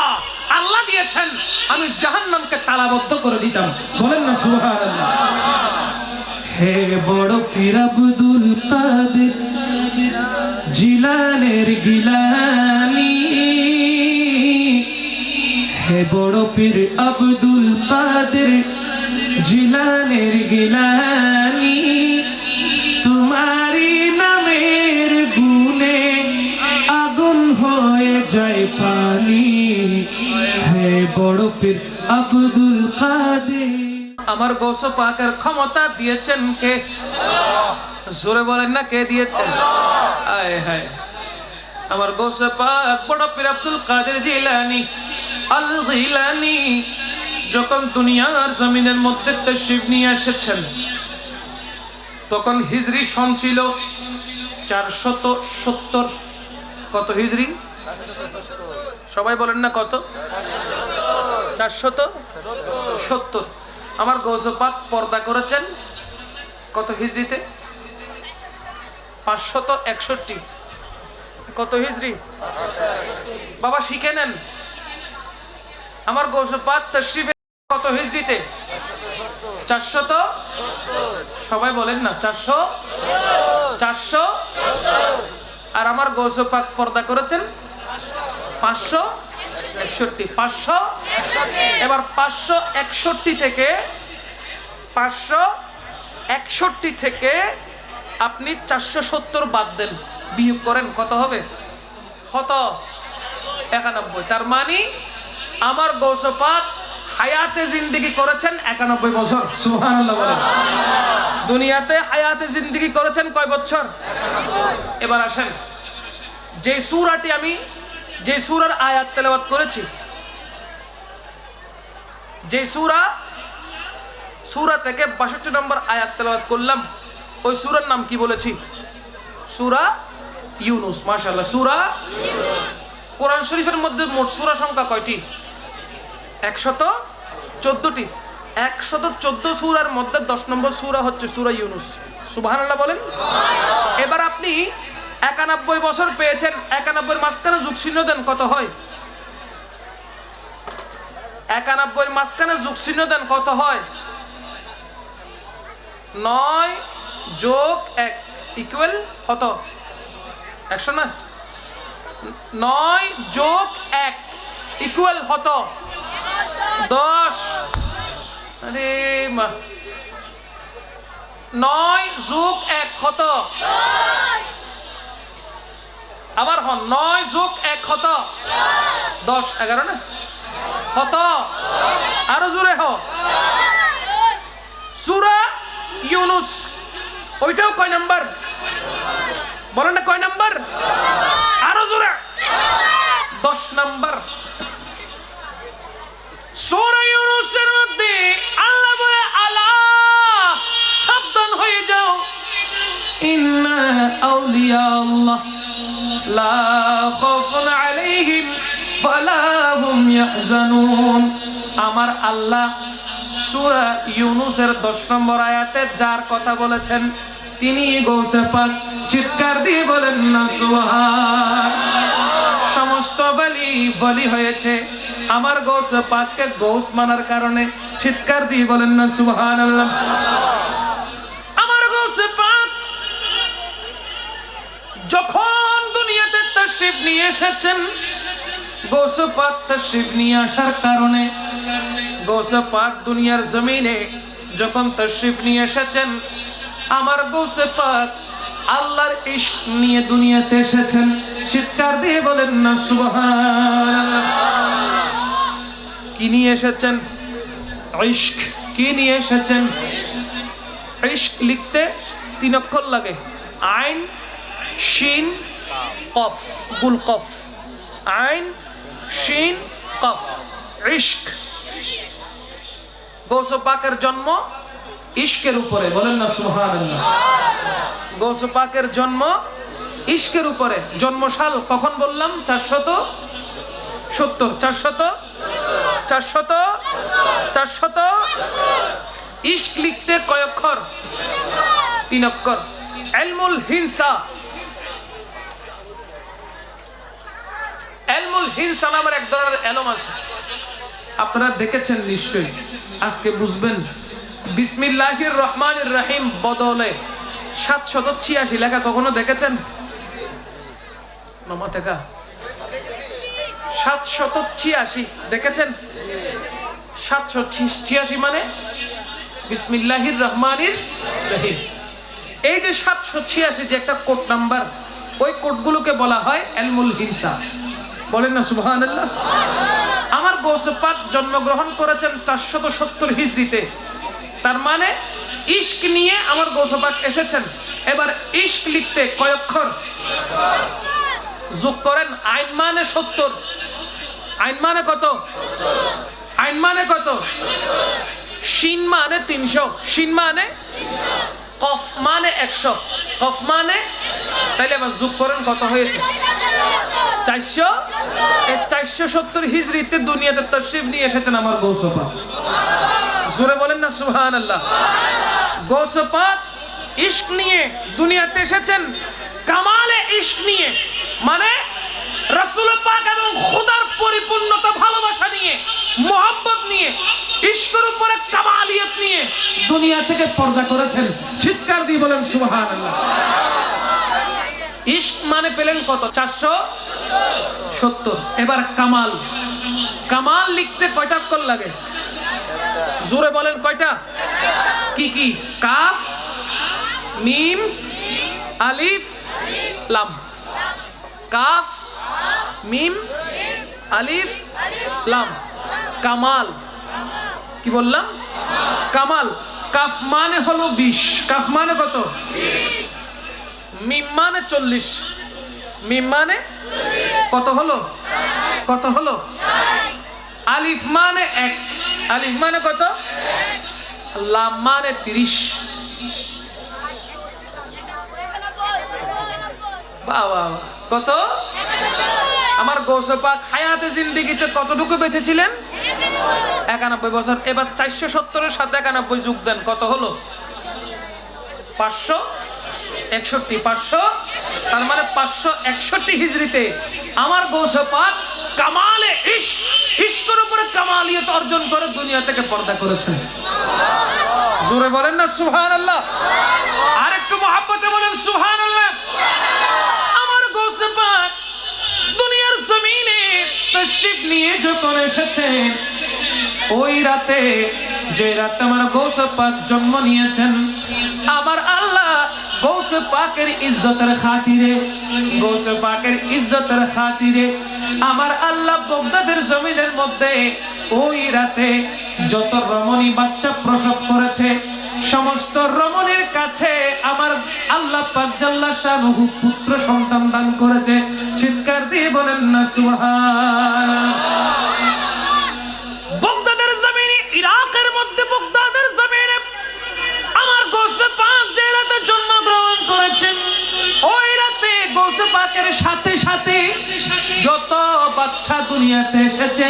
আল্লাহ দিয়েছেন, আমি জাহান্নামকে তালাবদ্ধ করে দিতাম। বলেন না সুবহানাল্লাহ। হে বড় পীর আব্দুল কাদের জিলানের গিলানি, হে বড় পীর আব্দুল কাদের জিলানের গিলানি, তোমারি নামের গুণে আগুন হয়ে যায় পানি, হে বড় পীর আব্দুল কাদের। আমার গৌসে পাকের ক্ষমতা দিয়েছেন কে? জোরে বলেন না কে দিয়েছেন? আয় হায়। আমার গৌসে পাক বড় পীর আব্দুল কাদের জিলানী আল জিলানী যখন দুনিয়ার জমিনের মধ্যে তাশরীফ নিয়ে এসেছেন, তখন হিজরি সন ছিল 470। কত হিজরি? সবাই বলেন না কত? 470। আমার গৌসে পাক পর্দা করেছেন কত হিজরিতে? 561। কত হিজরি? বাবা শিখে নেন। আমার গৌসে পাক তাশরীফে কত হিজরিতে? 470। সবাই বলেন না 400। আর আমার গৌসে পাক পর্দা করেছেন 561। 561। এবার 561 থেকে আপনি 470 বাদ দেন, বিয়োগ করেন, কত হবে? কত? 91। তার মানে আমার গৌসে পাক হায়াতে জিন্দেগি করেছেন 91 বছর। সুবহানাল্লাহ বলেন। দুনিয়াতে হায়াতে জিন্দেগি করেছেন কয় বছর? এবার আসেন, যে সূরাটি আমি যে সূরার আয়াত তেলাওয়াত করেছি, যে সূরা থেকে 62 নম্বর আয়াত তেলাওয়াত করলাম, ওই সূরার নাম কি বলেছি? সূরা ইউনূস। মাশাআল্লাহ, সূরা ইউনূস। কোরআন শরীফের মধ্যে মোট সূরা সংখ্যা কয়টি? 114টি। 114 সূরার মধ্যে 10 নম্বর সূরা হচ্ছে সূরা ইউনূস। সুবহানাল্লাহ বলেন। এবার আপনি 91 বছর পেয়েছেন, 91 মাঝখানে যুগ চিহ্ন দেন, কত হয়? 91 মাঝখানে যুগ চিহ্ন দেন, কত হয়? 9 যোগ 1 ইকুয়াল কত? 100 না? 9 যোগ 1 ইকুয়াল কত? 10। আরে মা, 9 যোগ 1 কত? 10। আবার হন, 9 যোগ 1 কত? 10। 11 না? কত? আরো জোরে হ। সূরা ইউনুস, ওইটাও কয় নাম্বার বলেন না? কয় নাম্বার? আরো জোরে। 10 নাম্বার। সূরা ইউনুসের মধ্যে আল্লাহ বলে, আলা সাবধান হয়ে যাও, ইন্না আউলিয়া আল্লাহ লা খাউফুন আলাইহিম ওয়ালা হুম ইয়াহজানুন। আমার আল্লাহ সূরা ইউনুসের 10 নম্বর আয়াতে যার কথা বলেছেন তিনি গৌসে পাক। চিৎকার দিয়ে বলেন না সুবহান। সমস্ত বলি হয়েছে আমার গৌসে পাককে গৌস মানার কারণে। চিৎকার দিয়ে বলেন না সুবহানাল্লাহ। আমার গৌসে পাক যখন দুনিয়াতে তাশরীফ নিয়ে এসেছেন, গৌসে পাক তাশরীফ নিয়ে আসার কারণে গৌসে পাক দুনিয়ার জমিনে যখন তাশরীফ নিয়ে এসেছেন, আমার গৌসে পাক আল্লাহর ইশক নিয়ে দুনিয়াতে এসেছেন। চিৎকার দিয়ে বলেন না সুবহানাল্লাহ। কি নিয়ে এসেছেন? ইশক। কি নিয়ে এসেছেন? ইশক লিখতে 3 অক্ষর লাগে, আইন শিন কফ, গুল কফ, আইন শিন কফ, ইশক। গৌসে পাকের জন্ম ইশকের উপরে, বলেন না সুবহানাল্লাহ। গৌসে পাকের জন্ম ইশকের উপরে। জন্মসাল কখন বললাম? 470। 400 ইশক লিখতে কয় অক্ষর? 3 অক্ষর। ইলমুল হিনসা, ইলমুল হিনসা নামের এক ধরনের এলম আছে, আপনারা দেখেছেন নিশ্চয়ই, আজকে বুঝবেন। বিসমিল্লাহির রহমানির রহিম বদলে 786 লেখা কখনো দেখেছেন? মামা থেকে 786 দেখেছেন? 786 মানে বিসমিল্লাহির রহমানির রহিম। এই যে 786 যে একটা কোড নাম্বার, ওই কোডগুলোকে বলা হয় ইলমুল হিনসা। বলেন না সুবহানাল্লাহ। আমার গৌসে পাক জন্মগ্রহণ করেছেন 470 হিজরিতে। তার মানে ইশক নিয়ে আমার গৌসে পাক এসেছেন। এবার ইশক লিখতে কয় অক্ষর? যোগ করেন। আইন মানে 70। আইন মানে কত? আইন মানে কত? শিন মানে 300। শিন মানে কফ মানে 100। কফ মানে, তাইলে আবার যোগ করেন কত হয়েছে? 400। এই 470 হিজরিতে দুনিয়াতে তাশরীফ নিয়ে এসেছেন আমার গৌসে পাক। জোরে বলেন না সুবহানাল্লাহ। গৌসে পাক ইশক নিয়ে দুনিয়াতে এসেছেন, কামালে ইশক নিয়ে, মানে রাসূল পাক এবং খোদার পরিপূর্ণতা ভালোবাসা নিয়ে, মোহাব্বত নিয়ে, ইশকের উপরে কামালিয়ত নিয়ে দুনিয়া থেকে পর্দা করেছেন। চিৎকার দিয়ে বলেন সুবহানাল্লাহ। ইশক মানে পেলেন কত? 470। এবার কামাল। কামাল লিখতে কয়টা অক্ষর লাগে? জোরে বলেন কয়টা? কি কি? কাফ, মিম, আলিফ, লাম। কাফ, মিম, আলিফ, লাম। কামাল। কি বললাম? কামাল। কাফ মানে হলো 20। কাফ মানে কত? 20। মিম মানে 40। মিম মানে কত হলো? কত হলো? আলিফ মানে 1। আলিফ মানে কত? লাম মানে 30। বাবা কত? আমার গৌসে পাক হায়াতে জিন্দেগিতে কতটুকু বেঁচে ছিলেন? 91 বছর। এবার 470 সাথে 91 যোগ দেন, কত হলো? 561। 500, তার মানে 561 হিজরিতে আমার গৌসে পাক কামালে ইশকের উপরে কামালিয়ত অর্জন করে দুনিয়া থেকে পর্দা করেছেন। জোরে বলেন না সুবহানাল্লাহ। আর একটু মহব্বতে বলেন সুবহানাল্লাহ। আমার গৌসে পাক দুনিয়ার জমিনে তশরিফ নিয়ে যখন এসেছেন, ওই রাতে, যে রাতে আমার গৌসে পাক জন্ম নিয়েছেন, আমার আল্লাহ গৌসে পাকের ইজ্জতের খাতিরে, গৌসে পাকের ইজ্জতের খাতিরে আমার আল্লাহ বাগদাদের জমিনের মধ্যে ওই রাতে যত রমণী বাচ্চা প্রসব করেছে, সমস্ত রমণীর কাছে আমার আল্লাহ পাক জাল্লা শানুহু পুত্র সন্তান দান করেছে। চিৎকার দিয়ে বলেন না সুবহানাল্লাহ। বাগদাদের জমিনে, ইরাকের মধ্যে বাগদাদের জমিনে আমার গৌসে পাক যে রাতে জন্মগ্রহণ করেছেন, ওই রাতে গৌসে পাকের সাথে সাথে যত বাচ্চা দুনিয়াতে এসেছে,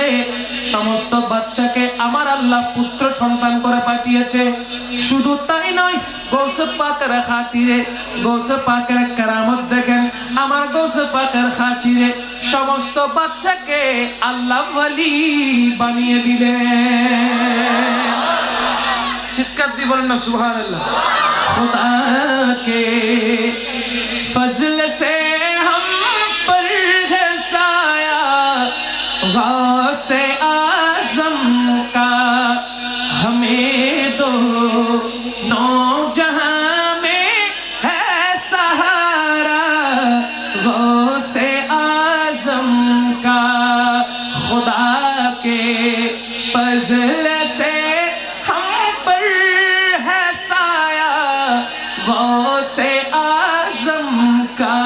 সমস্ত বাচ্চাকে আমার আল্লাহ পুত্র সন্তান করে পাঠিয়েছে। শুধু তাই নয়, গৌসে পাকের খাতিরে, গৌসে পাকের কারামত দেখেন, আমার গৌসে পাকের খাতিরে সমস্ত বাচ্চাকে আল্লাহ ওয়ালি বানিয়ে দিলেন। চিৎকার দিয়ে বলেন না সুবহানাল্লাহ। खुदा के फजल से हम पर है साया, गौसे आज़म का हमें दो नौजहां में है सहारा, गौसे आज़म का खुदा के फजल से गौसे आज़म का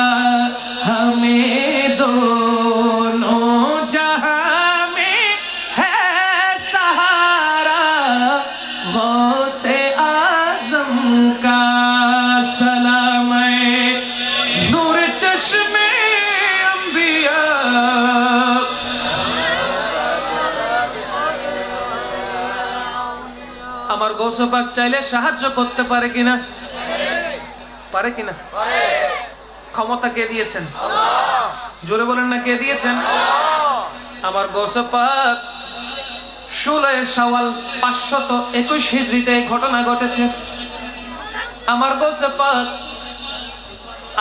हमें दोनों जहां में है सहारा, गौसे आज़म का सलाम नूर चश्मे अंबिया। আমার গৌসে পাক চাইলে সাহায্য করতে পারে কিনা? পারে কিনা? ক্ষমতা কে দিয়েছেন? জোরে বলেন না কে দিয়েছেন? আমার গৌসে পাক 16 শাওয়াল 521 হিজরিতে ঘটনা ঘটেছে। আমার গৌসে পাক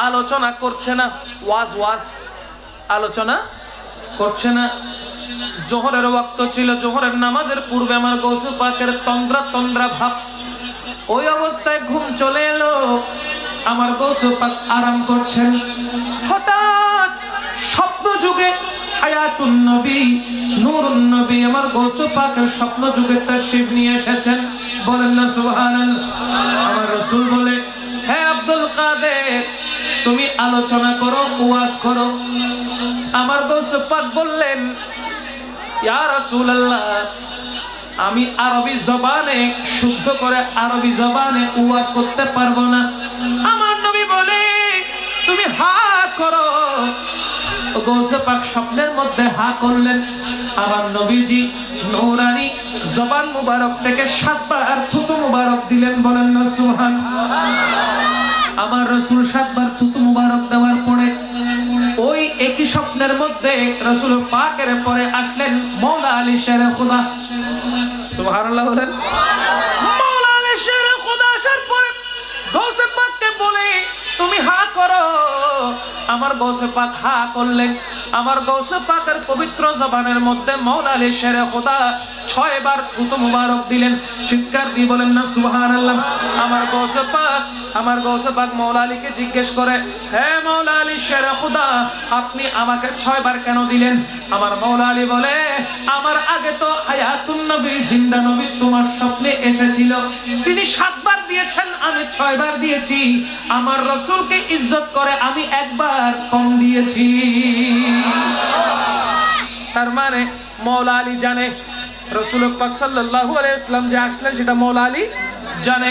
আলোচনা করছে না, ওয়াজ আলোচনা করছে না। জোহরের ওয়াক্ত ছিল, জোহরের নামাজের পূর্বে আমার গৌসে পাকের তন্দ্রা ভাব, ওই অবস্থায় ঘুম চলে এলো। আমার গৌসে পাক আরাম করছেন, হঠাৎ স্বপ্ন যুগে হায়াতুন নবী, নূরুন নবী আমার গৌসে পাকের স্বপ্ন যুগে তাশরীফ নিয়ে এসেছেন। বলেন না সুবহানাল্লাহ। আমার রাসূল বলে, হে আব্দুল কাদের, তুমি আলোচনা করো, ওয়াজ করো। আমার গৌসে পাক বললেন, ইয়া রাসূলুল্লাহ, আমি আরবি জবানে শুদ্ধ করে আরবি জবানে ওয়াজ করতে পারবো না। আমার নবী বলে, তুমি হা করো। গৌসে পাক স্বপ্নের মধ্যে হা করলেন। আমার নবীজি নূরানি জবান মুবারক থেকে 7 বার থুতু মুবারক দিলেন। বলেন না সুবহানাল্লাহ। আমার রাসূল 7 বার থুতু মুবারক দেওয়ার পরে ওই একই স্বপ্নের মধ্যে রাসূল পাকের পরে আসলেন মওলা আলী শেরে খুদা। সুবহানাল্লাহ বলেন। মওলা আলী শেরে খুদা আসার পরে গৌসে পাককে বলে, তুমি হা করো। আমার গৌসে পাক হা করলেন। আমার গৌসে পাকের পবিত্র জবানের মধ্যে মওলা আলী শেরে খুদা 6 বার থুতু মুবারক দিলেন। চিৎকার দিয়ে বলেন না সুবহানাল্লাহ। আমার গৌসে পাক মওলা আলীকে জিজ্ঞেস করে, হে মওলা আলী শেরে খুদা, আপনি আমাকে 6 বার কেন দিলেন? আমার মওলা আলী বলে, আমার আগে তো হায়াতুন নবী, জিন্দা নবী তোমার স্বপ্নে এসেছিল, তিনি 7 বার দিয়েছেন, আমি 6 বার দিয়েছি। আমার রাসূলকে ইজ্জত করে আমি 1 বার কম দিয়েছি। তার মানে মওলা আলী জানে রাসূল পাক সাল্লাল্লাহু আলাইহি ওয়াসাল্লাম যে আসলেন সেটা মওলা আলী জানে।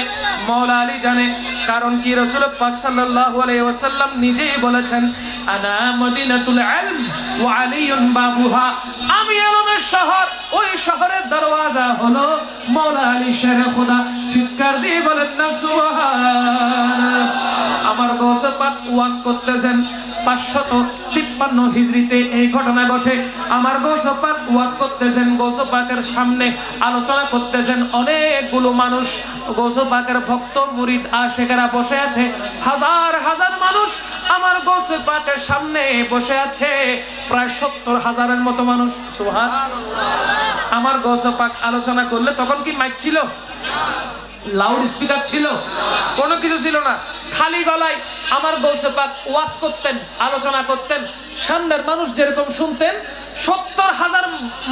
মওলা আলী জানে কারণ কি? রাসূল পাক সাল্লাল্লাহু আলাইহি ওয়াসাল্লাম নিজেই বলেছেন, আনা মদিনাতুল ইলম ওয়া আলিয়ুন বাবুহা, আমি ইলমের শহর, ওই শহরের দরওয়াজা হলো মওলা আলী শেরে খুদা। চিৎকার দিয়ে বলেন না সুবহানাল্লাহ। আমার গৌসে পাক ওয়াজ করতেছেন, 553 হিজরিতে এই ঘটনা ঘটে। আমার গৌস পাক ওয়াজ করতেছেন, গৌস পাকের সামনে আলোচনা করতেছেন, অনেকগুলো মানুষ গৌস পাকের ভক্ত মুরিদ আশিকেরা বসে আছে, হাজার হাজার মানুষ আমার গৌস পাকের সামনে বসে আছে, প্রায় 70,000-এর মতো মানুষ। সুবহানাল্লাহ। আমার গৌস পাক আলোচনা করলে তখন কি মাইক ছিল, লাউড স্পিকার ছিল, কোনো কিছু ছিল না, খালি গলায় আমার গৌস পাক ওয়াজ করতেন, আলোচনা করতেন। সামনের মানুষ যেরকম শুনতেন, 70,000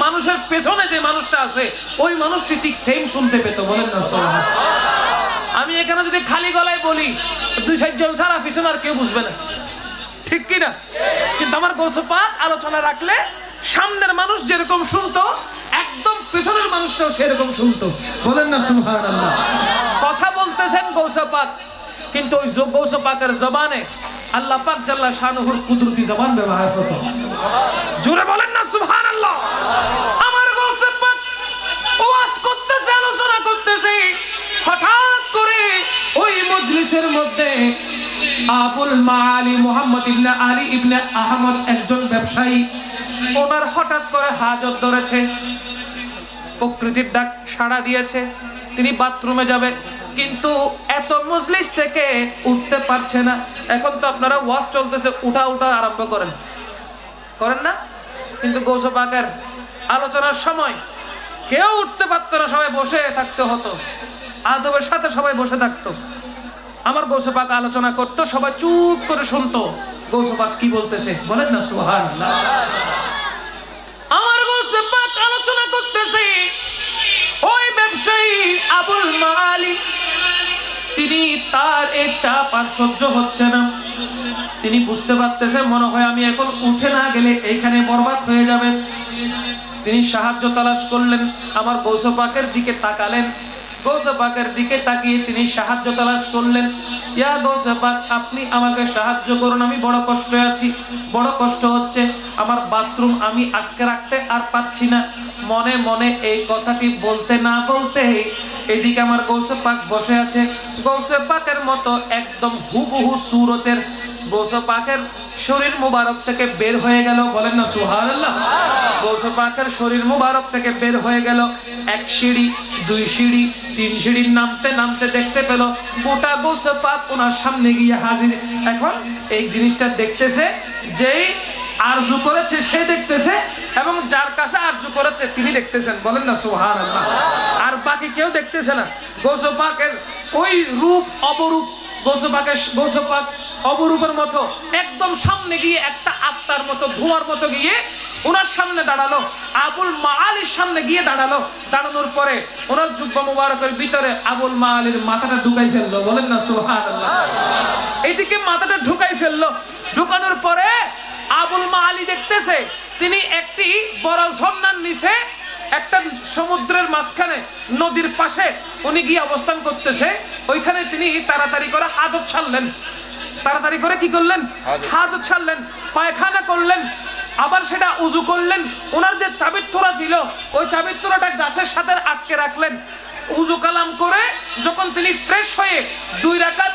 মানুষের পেছনে যে মানুষটা আছে ওই মানুষটি ঠিক সেম শুনতে পেত। বলেন না সুবহানাল্লাহ। আমি এখানে যদি খালি গলায় বলি 2-4 জন সারা পিছনে আর কেউ বুঝবে না, ঠিক কি না? কিন্তু আমার গৌস পাক আলোচনা রাখলে সামনের মানুষ যেরকম শুনতো, একদম পেছনের মানুষটাও সেরকম শুনতো। বলেন না সুবহানাল্লাহ। কথা বলতেছেন গৌস পাক, কিন্তু ওই গৌস পাকের জবানে আল্লাহ পাক জাল্লা শানুহুর কুদরতি জবান ব্যবহার করত। জোরে বলেন না সুবহানাল্লাহ। আমার গৌস পাক ওয়াজ করতেছে, আলোচনা করতেছে, হঠাৎ করে ওই মজলিসের মধ্যে আবুল মাআলি মুহাম্মদ ইবনে আলী ইবনে আহমদ, একজন ব্যবসায়ী, ওনার হঠাৎ করে হাজত ধরেছে, প্রকৃতির ডাক সাড়া দিয়েছে, তিনি বাথরুমে যাবে, কিন্তু এত মজলিস থেকে উঠতে পারছে না। এখন তো আপনারা ওয়াজ চলতেছে, উঠা আরম্ভ করেন না? কিন্তু গৌস পাকের আলোচনার সময় কেউ উঠতে পারতো না, সবাই বসে থাকতে হতো, আদবের সাথে সবাই বসে থাকতো। আমার গৌস পাক আলোচনা করতো, সবাই চুপ করে শুনতো গৌস পাক কি বলতেছে। বলেন না সুবহানাল্লাহ। আমার গৌস পাক আলোচনা করতেছে, ওই ব্যবসায়ী আবুল মাআলি, তিনি তার এই চাপ আর সহ্য হচ্ছে না, তিনি বুঝতে পারতেছে মনে হয় আমি এখন উঠে না গেলে এইখানে বরবাদ হয়ে যাবে। তিনি সাহায্য তালাশ করলেন, আমার গৌস পাকের দিকে তাকালেন, গৌস পাকের দিকে তাকিয়ে তিনি সাহায্য তালাশ করলেন। ইয়া গৌস পাক, আপনি আমাকে সাহায্য করুন, আমি বড় কষ্টে আছি, বড় কষ্ট হচ্ছে, আমার বাথরুম আমি আটকে রাখতে আর পারছি না। মনে মনে এই কথাটি বলতে না বলতে এদিকে আমার গৌস পাক বসে আছে, গৌস পাকের মতো একদম হুবহু সুরতের গৌস পাকের শরীর মুবারক থেকে বের হয়ে গেল। বলেন না সুবহানাল্লাহ। গৌস পাকের শরীর মুবারক থেকে বের হয়ে গেল 1 সিঁড়ি, 2 সিঁড়ি, 3 সিঁড়ি, নামতে নামতে দেখতে পেল গোটা গৌস পাক ওনার সামনে গিয়ে হাজির। এখন এই জিনিসটা দেখতেছে, যেই আরজু করেছে সে দেখতেছে, এবং যার কাছে আরজু করেছে তিনি দেখতেছেন। বলেন না সুবহানাল্লাহ। আর বাকি কেউ দেখতেছে না। গৌস পাকের ওই রূপ অপরূপ, গৌস পাক অপরূপের মতো একদম সামনে গিয়ে একটা আত্মার মতো, ধোঁয়ার মতো গিয়ে ওনার সামনে দাঁড়ালো, আবুল মাআলির সামনে গিয়ে দাঁড়ালো। দাঁড়ানোর পরে ওনার জুব্বা মুবারকের ভিতরে আবুল মাআলির মাথাটা ঢুকাই ফেললো। বলেন না সুবহানাল্লাহ। এইদিকে মাথাটা ঢুকাই ফেললো, ঢুকানোর পরে আবুল মাআলি দেখতেছে তিনি একটি বড় ঝর্ণার নিচে, একটা সমুদ্রের মাঝখানে, নদীর পাশে উনি গিয়ে অবস্থান করতেছে। ওইখানে তিনি তাড়াতাড়ি করে হাজত ছাড়লেন, তাড়াতাড়ি করে কি করলেন, হাজত ছাড়লেন, পায়খানা করলেন, আবার সেটা উযু করলেন। ওনার যে চাবির থোড়া ছিল ওই চাবির থোড়াটা গাছের সাথে আটকে রাখলেন। উযু কালাম করে যখন তিনি ফ্রেশ হয়ে 2 রাকাত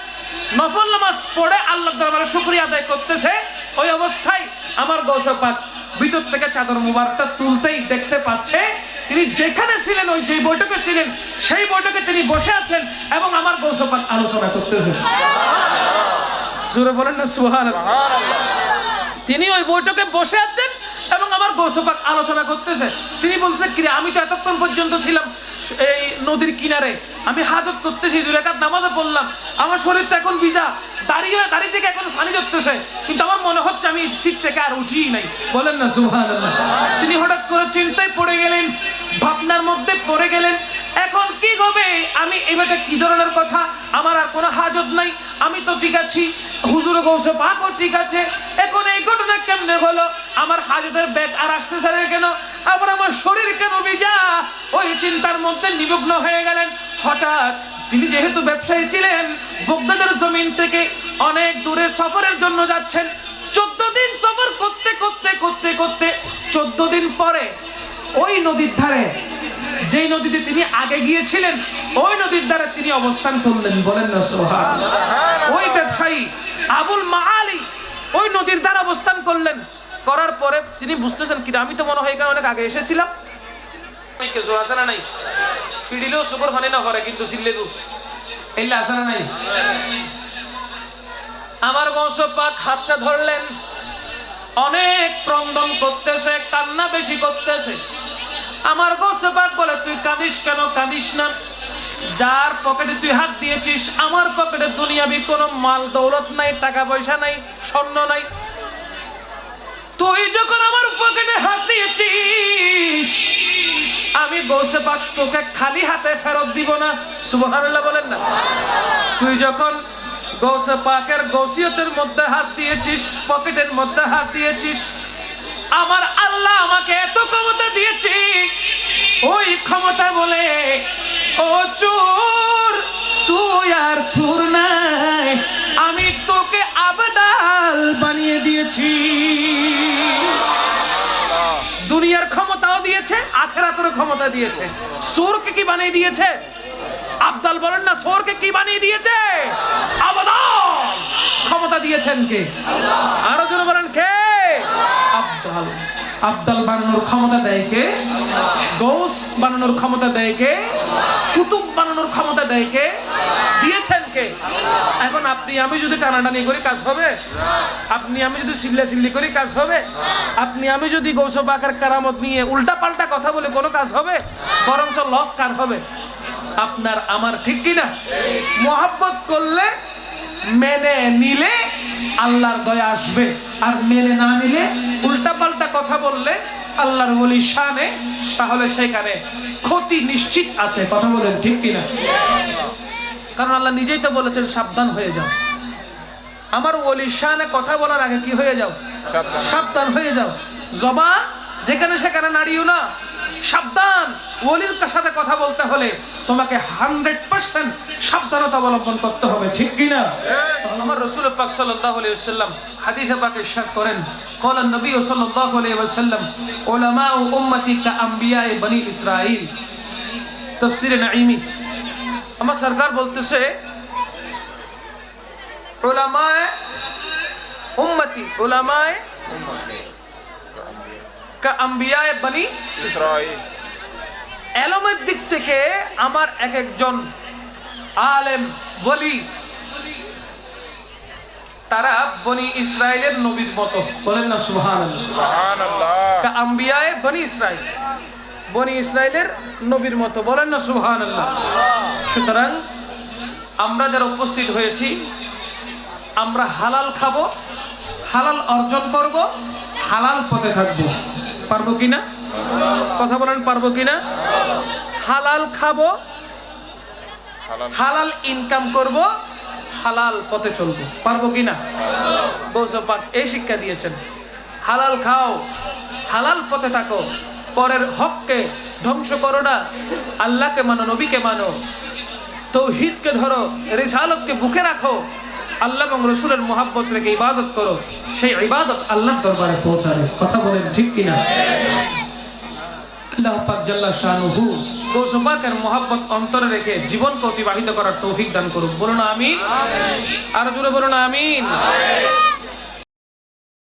নফল নামাজ পড়ে আল্লাহর দরবারে শুকরিয়া আদায় করতেছে, ওই অবস্থায় আমার গৌস পাক ভিতর থেকে চাদর মুবারকটা তুলতেই দেখতে পাচ্ছে তিনি যেখানে ছিলেন, ওই যে বৈঠকে ছিলেন সেই বৈঠকে তিনি বসে আছেন, এবং আমার গৌস পাক আলোচনা করতেছেন। জোরে বলেন না সুবহানাল্লাহ। তিনি ওই বৈঠকে বসে আছেন এবং আমার গৌস পাক আলোচনা করতেছে। তিনি বলছে, কি আমি তো এতক্ষণ পর্যন্ত ছিলাম এই নদীর কিনারে, আমি হাজত করতেছি, 2 রাকাত নামাজও পড়লাম, আমার শরীর তো এখন ভিজা, দাড়ি থেকে এখন পানি ঝরতেছে, কিন্তু আমার মনে হচ্ছে আমি সিট থেকে আর উঠিই নাই। বলেন না সুবহানাল্লাহ। তিনি হঠাৎ করে চিন্তায় পড়ে গেলেন, ভাবনার মধ্যে পড়ে গেলেন, এখন কি হবে, আমি এবারে কি ধরনের কথা, আমার আর কোনো হাজত নাই, আমি তো ঠিক আছি, হুজুর গৌস পাকও ঠিক আছে, এখন এই ঘটনা কেমনে হলো, আমার হাজতের ব্যাগ আর আসতেছে না কেন, আবার আমার শরীর কেন ভিজা? ওই চিন্তার মধ্যে নিমগ্ন হয়ে গেলেন। হঠাৎ তিনি যেহেতু ব্যবসায়ী ছিলেন, বাগদাদের জমিন থেকে অনেক দূরে সফরের জন্য যাচ্ছেন। 14 দিন সফর করতে করতে করতে করতে 14 দিন পরে ওই নদীর ধারে, যেই নদীতে তিনি আগে গিয়েছিলেন, ওই নদীর ধারে তিনি অবস্থান করলেন। বলেন না সুবহানাল্লাহ। ওই ব্যবসায়ী আবুল মাআলি ওই নদীর ধারে অবস্থান করলেন, করার পরে তিনি বুঝতেছেন কি আমি তো মনে হয় এখানে অনেক আগে এসেছিলাম। কিছু আছে না নাই? ফিডিলেও শুকর ফানি না করে কিন্তু সিল্লেগু এলে আছে না নাই? আমার গৌসে পাক হাতটা ধরলেন, অনেক ক্রন্দন করতেছে, কান্না বেশি করতেছে। আমার গৌসে পাক বলে তুই কাঁদিস কেন? কাঁদিস না, যার পকেটে তুই হাত দিয়েছিস আমার পকেটে দুনিয়াবি কোনো মাল দৌলত নাই, টাকা পয়সা নাই, স্বর্ণ নাই। তুই যখন আমার পকেটে হাত দিয়েছিস আমি গৌসে পাক তোকে খালি হাতে ফেরত দিব না। সুবহানাল্লাহ বলেন না। তুই যখন গৌসে পাকের গৌসিয়তের মধ্যে হাত দিয়েছিস, পকেটের মধ্যে হাত দিয়েছিস, আমার আল্লাহ আমাকে এত ক্ষমতা দিয়েছি, ওই ক্ষমতা বলে ও চোর তুই আর চোর নাই, আমি তোকে আবদাল বানিয়ে দিয়েছি। দুনিয়ার ক্ষমতাও দিয়েছে, আখিরাতের ক্ষমতা দিয়েছে। চোরকে কি বানিয়ে দিয়েছে? আবদাল বলেন না, চোরকে কি বানিয়ে দিয়েছে? আবদাল। ক্ষমতা দিয়েছেন কে? আরো জোরে বলেন কে? আবদাল। আবদাল বানানোর ক্ষমতা দেয় কে? গৌস বানানোর ক্ষমতা দেয় কে? কুতুব বানানোর ক্ষমতা দেয় কে? দিয়েছেন কে? এখন আপনি আমি যদি টানাটানি করি কাজ হবে? আপনি আমি যদি চিল্লাচিল্লি করি কাজ হবে? আপনি আমি যদি গৌস পাকের কারামত নিয়ে উল্টা পাল্টা কথা বলে কোনো কাজ হবে? বরঞ্চ লস কার হবে? আপনার আমার, ঠিক কিনা? মোহাব্বত করলে, মেনে নিলে আল্লাহর দয়া আসবে, আর মেনে না নিলে উল্টা পাল্টা কথা বললে আল্লাহর ওলি শানে, তাহলে সেখানে ক্ষতি নিশ্চিত আছে। কথা বলেন ঠিক কিনা? কারণ আল্লাহ নিজেই তো বলেছেন সাবধান হয়ে যাও। আমার ওলি শানে কথা বলার আগে কি হয়ে যাও? সাবধান হয়ে যাও। জবান যেখানে সেখানে নাড়িও না, সাবধান। ওলির সাথে কথা বলতে হলে তোমাকে 100% সাবধানতা অবলম্বন করতে হবে, ঠিক কিনা? আমার রাসূল পাক সাল্লাল্লাহু আলাইহি ওয়াসাল্লাম হাদিসে পাকে ইরশাদ করেন, ক্বালা নবী সাল্লাল্লাহু আলাইহি ওয়াসাল্লাম উলামাউ উম্মতি কা আমবিয়ায়ে বনি ইসরাঈল। তাফসীরে নাঈমি আমার সরকার বলতেছে উলামায়ে উম্মতি, উলামায়ে কা আমবিয়ায়ে বনি ইসরাঈল। এলমের দিক থেকে আমার এক একজন আলেম ওলি তারা বনি ইসরাইলের নবীর মতো। বলেন না সুবহানাল্লাহ। সুবহানাল্লাহ। কা আমবিয়ায়ে বনি ইসরাইল, বনি ইসরাইলের নবীর মতো। বলেন না সুবহানাল্লাহ। সুতরাং আমরা যারা উপস্থিত হয়েছি আমরা হালাল খাবো, হালাল অর্জন করব, হালাল পথে থাকবো। পারবো কিনা? কথা বলেন পারবো কিনা? হালাল খাবো, হালাল ইনকাম করব, হালাল পথে চলবো। পারবো কিনা? গৌস পাক এই শিক্ষা দিয়েছেন, হালাল খাও, হালাল পথে থাকো, পরের হককে ধ্বংস করো না, আল্লাহকে মানো, নবীকে মানো, তাওহীদকে ধরো, রিসালাতকে বুকে রাখো, আল্লাহ এবং রাসূলের মুহাব্বত রেখে ইবাদত করো, সেই ইবাদত আল্লাহর দরবারে পৌঁছাবে। কথা বলেন ঠিক কিনা? আল্লাহ পাক জাল্লা শানুহু গৌস পাকের মুহাব্বত অন্তরে রেখে জীবনকে অতিবাহিত করার তৌফিক দান করুন। বলুন আমিন। আর জোরে বলুন আমিন।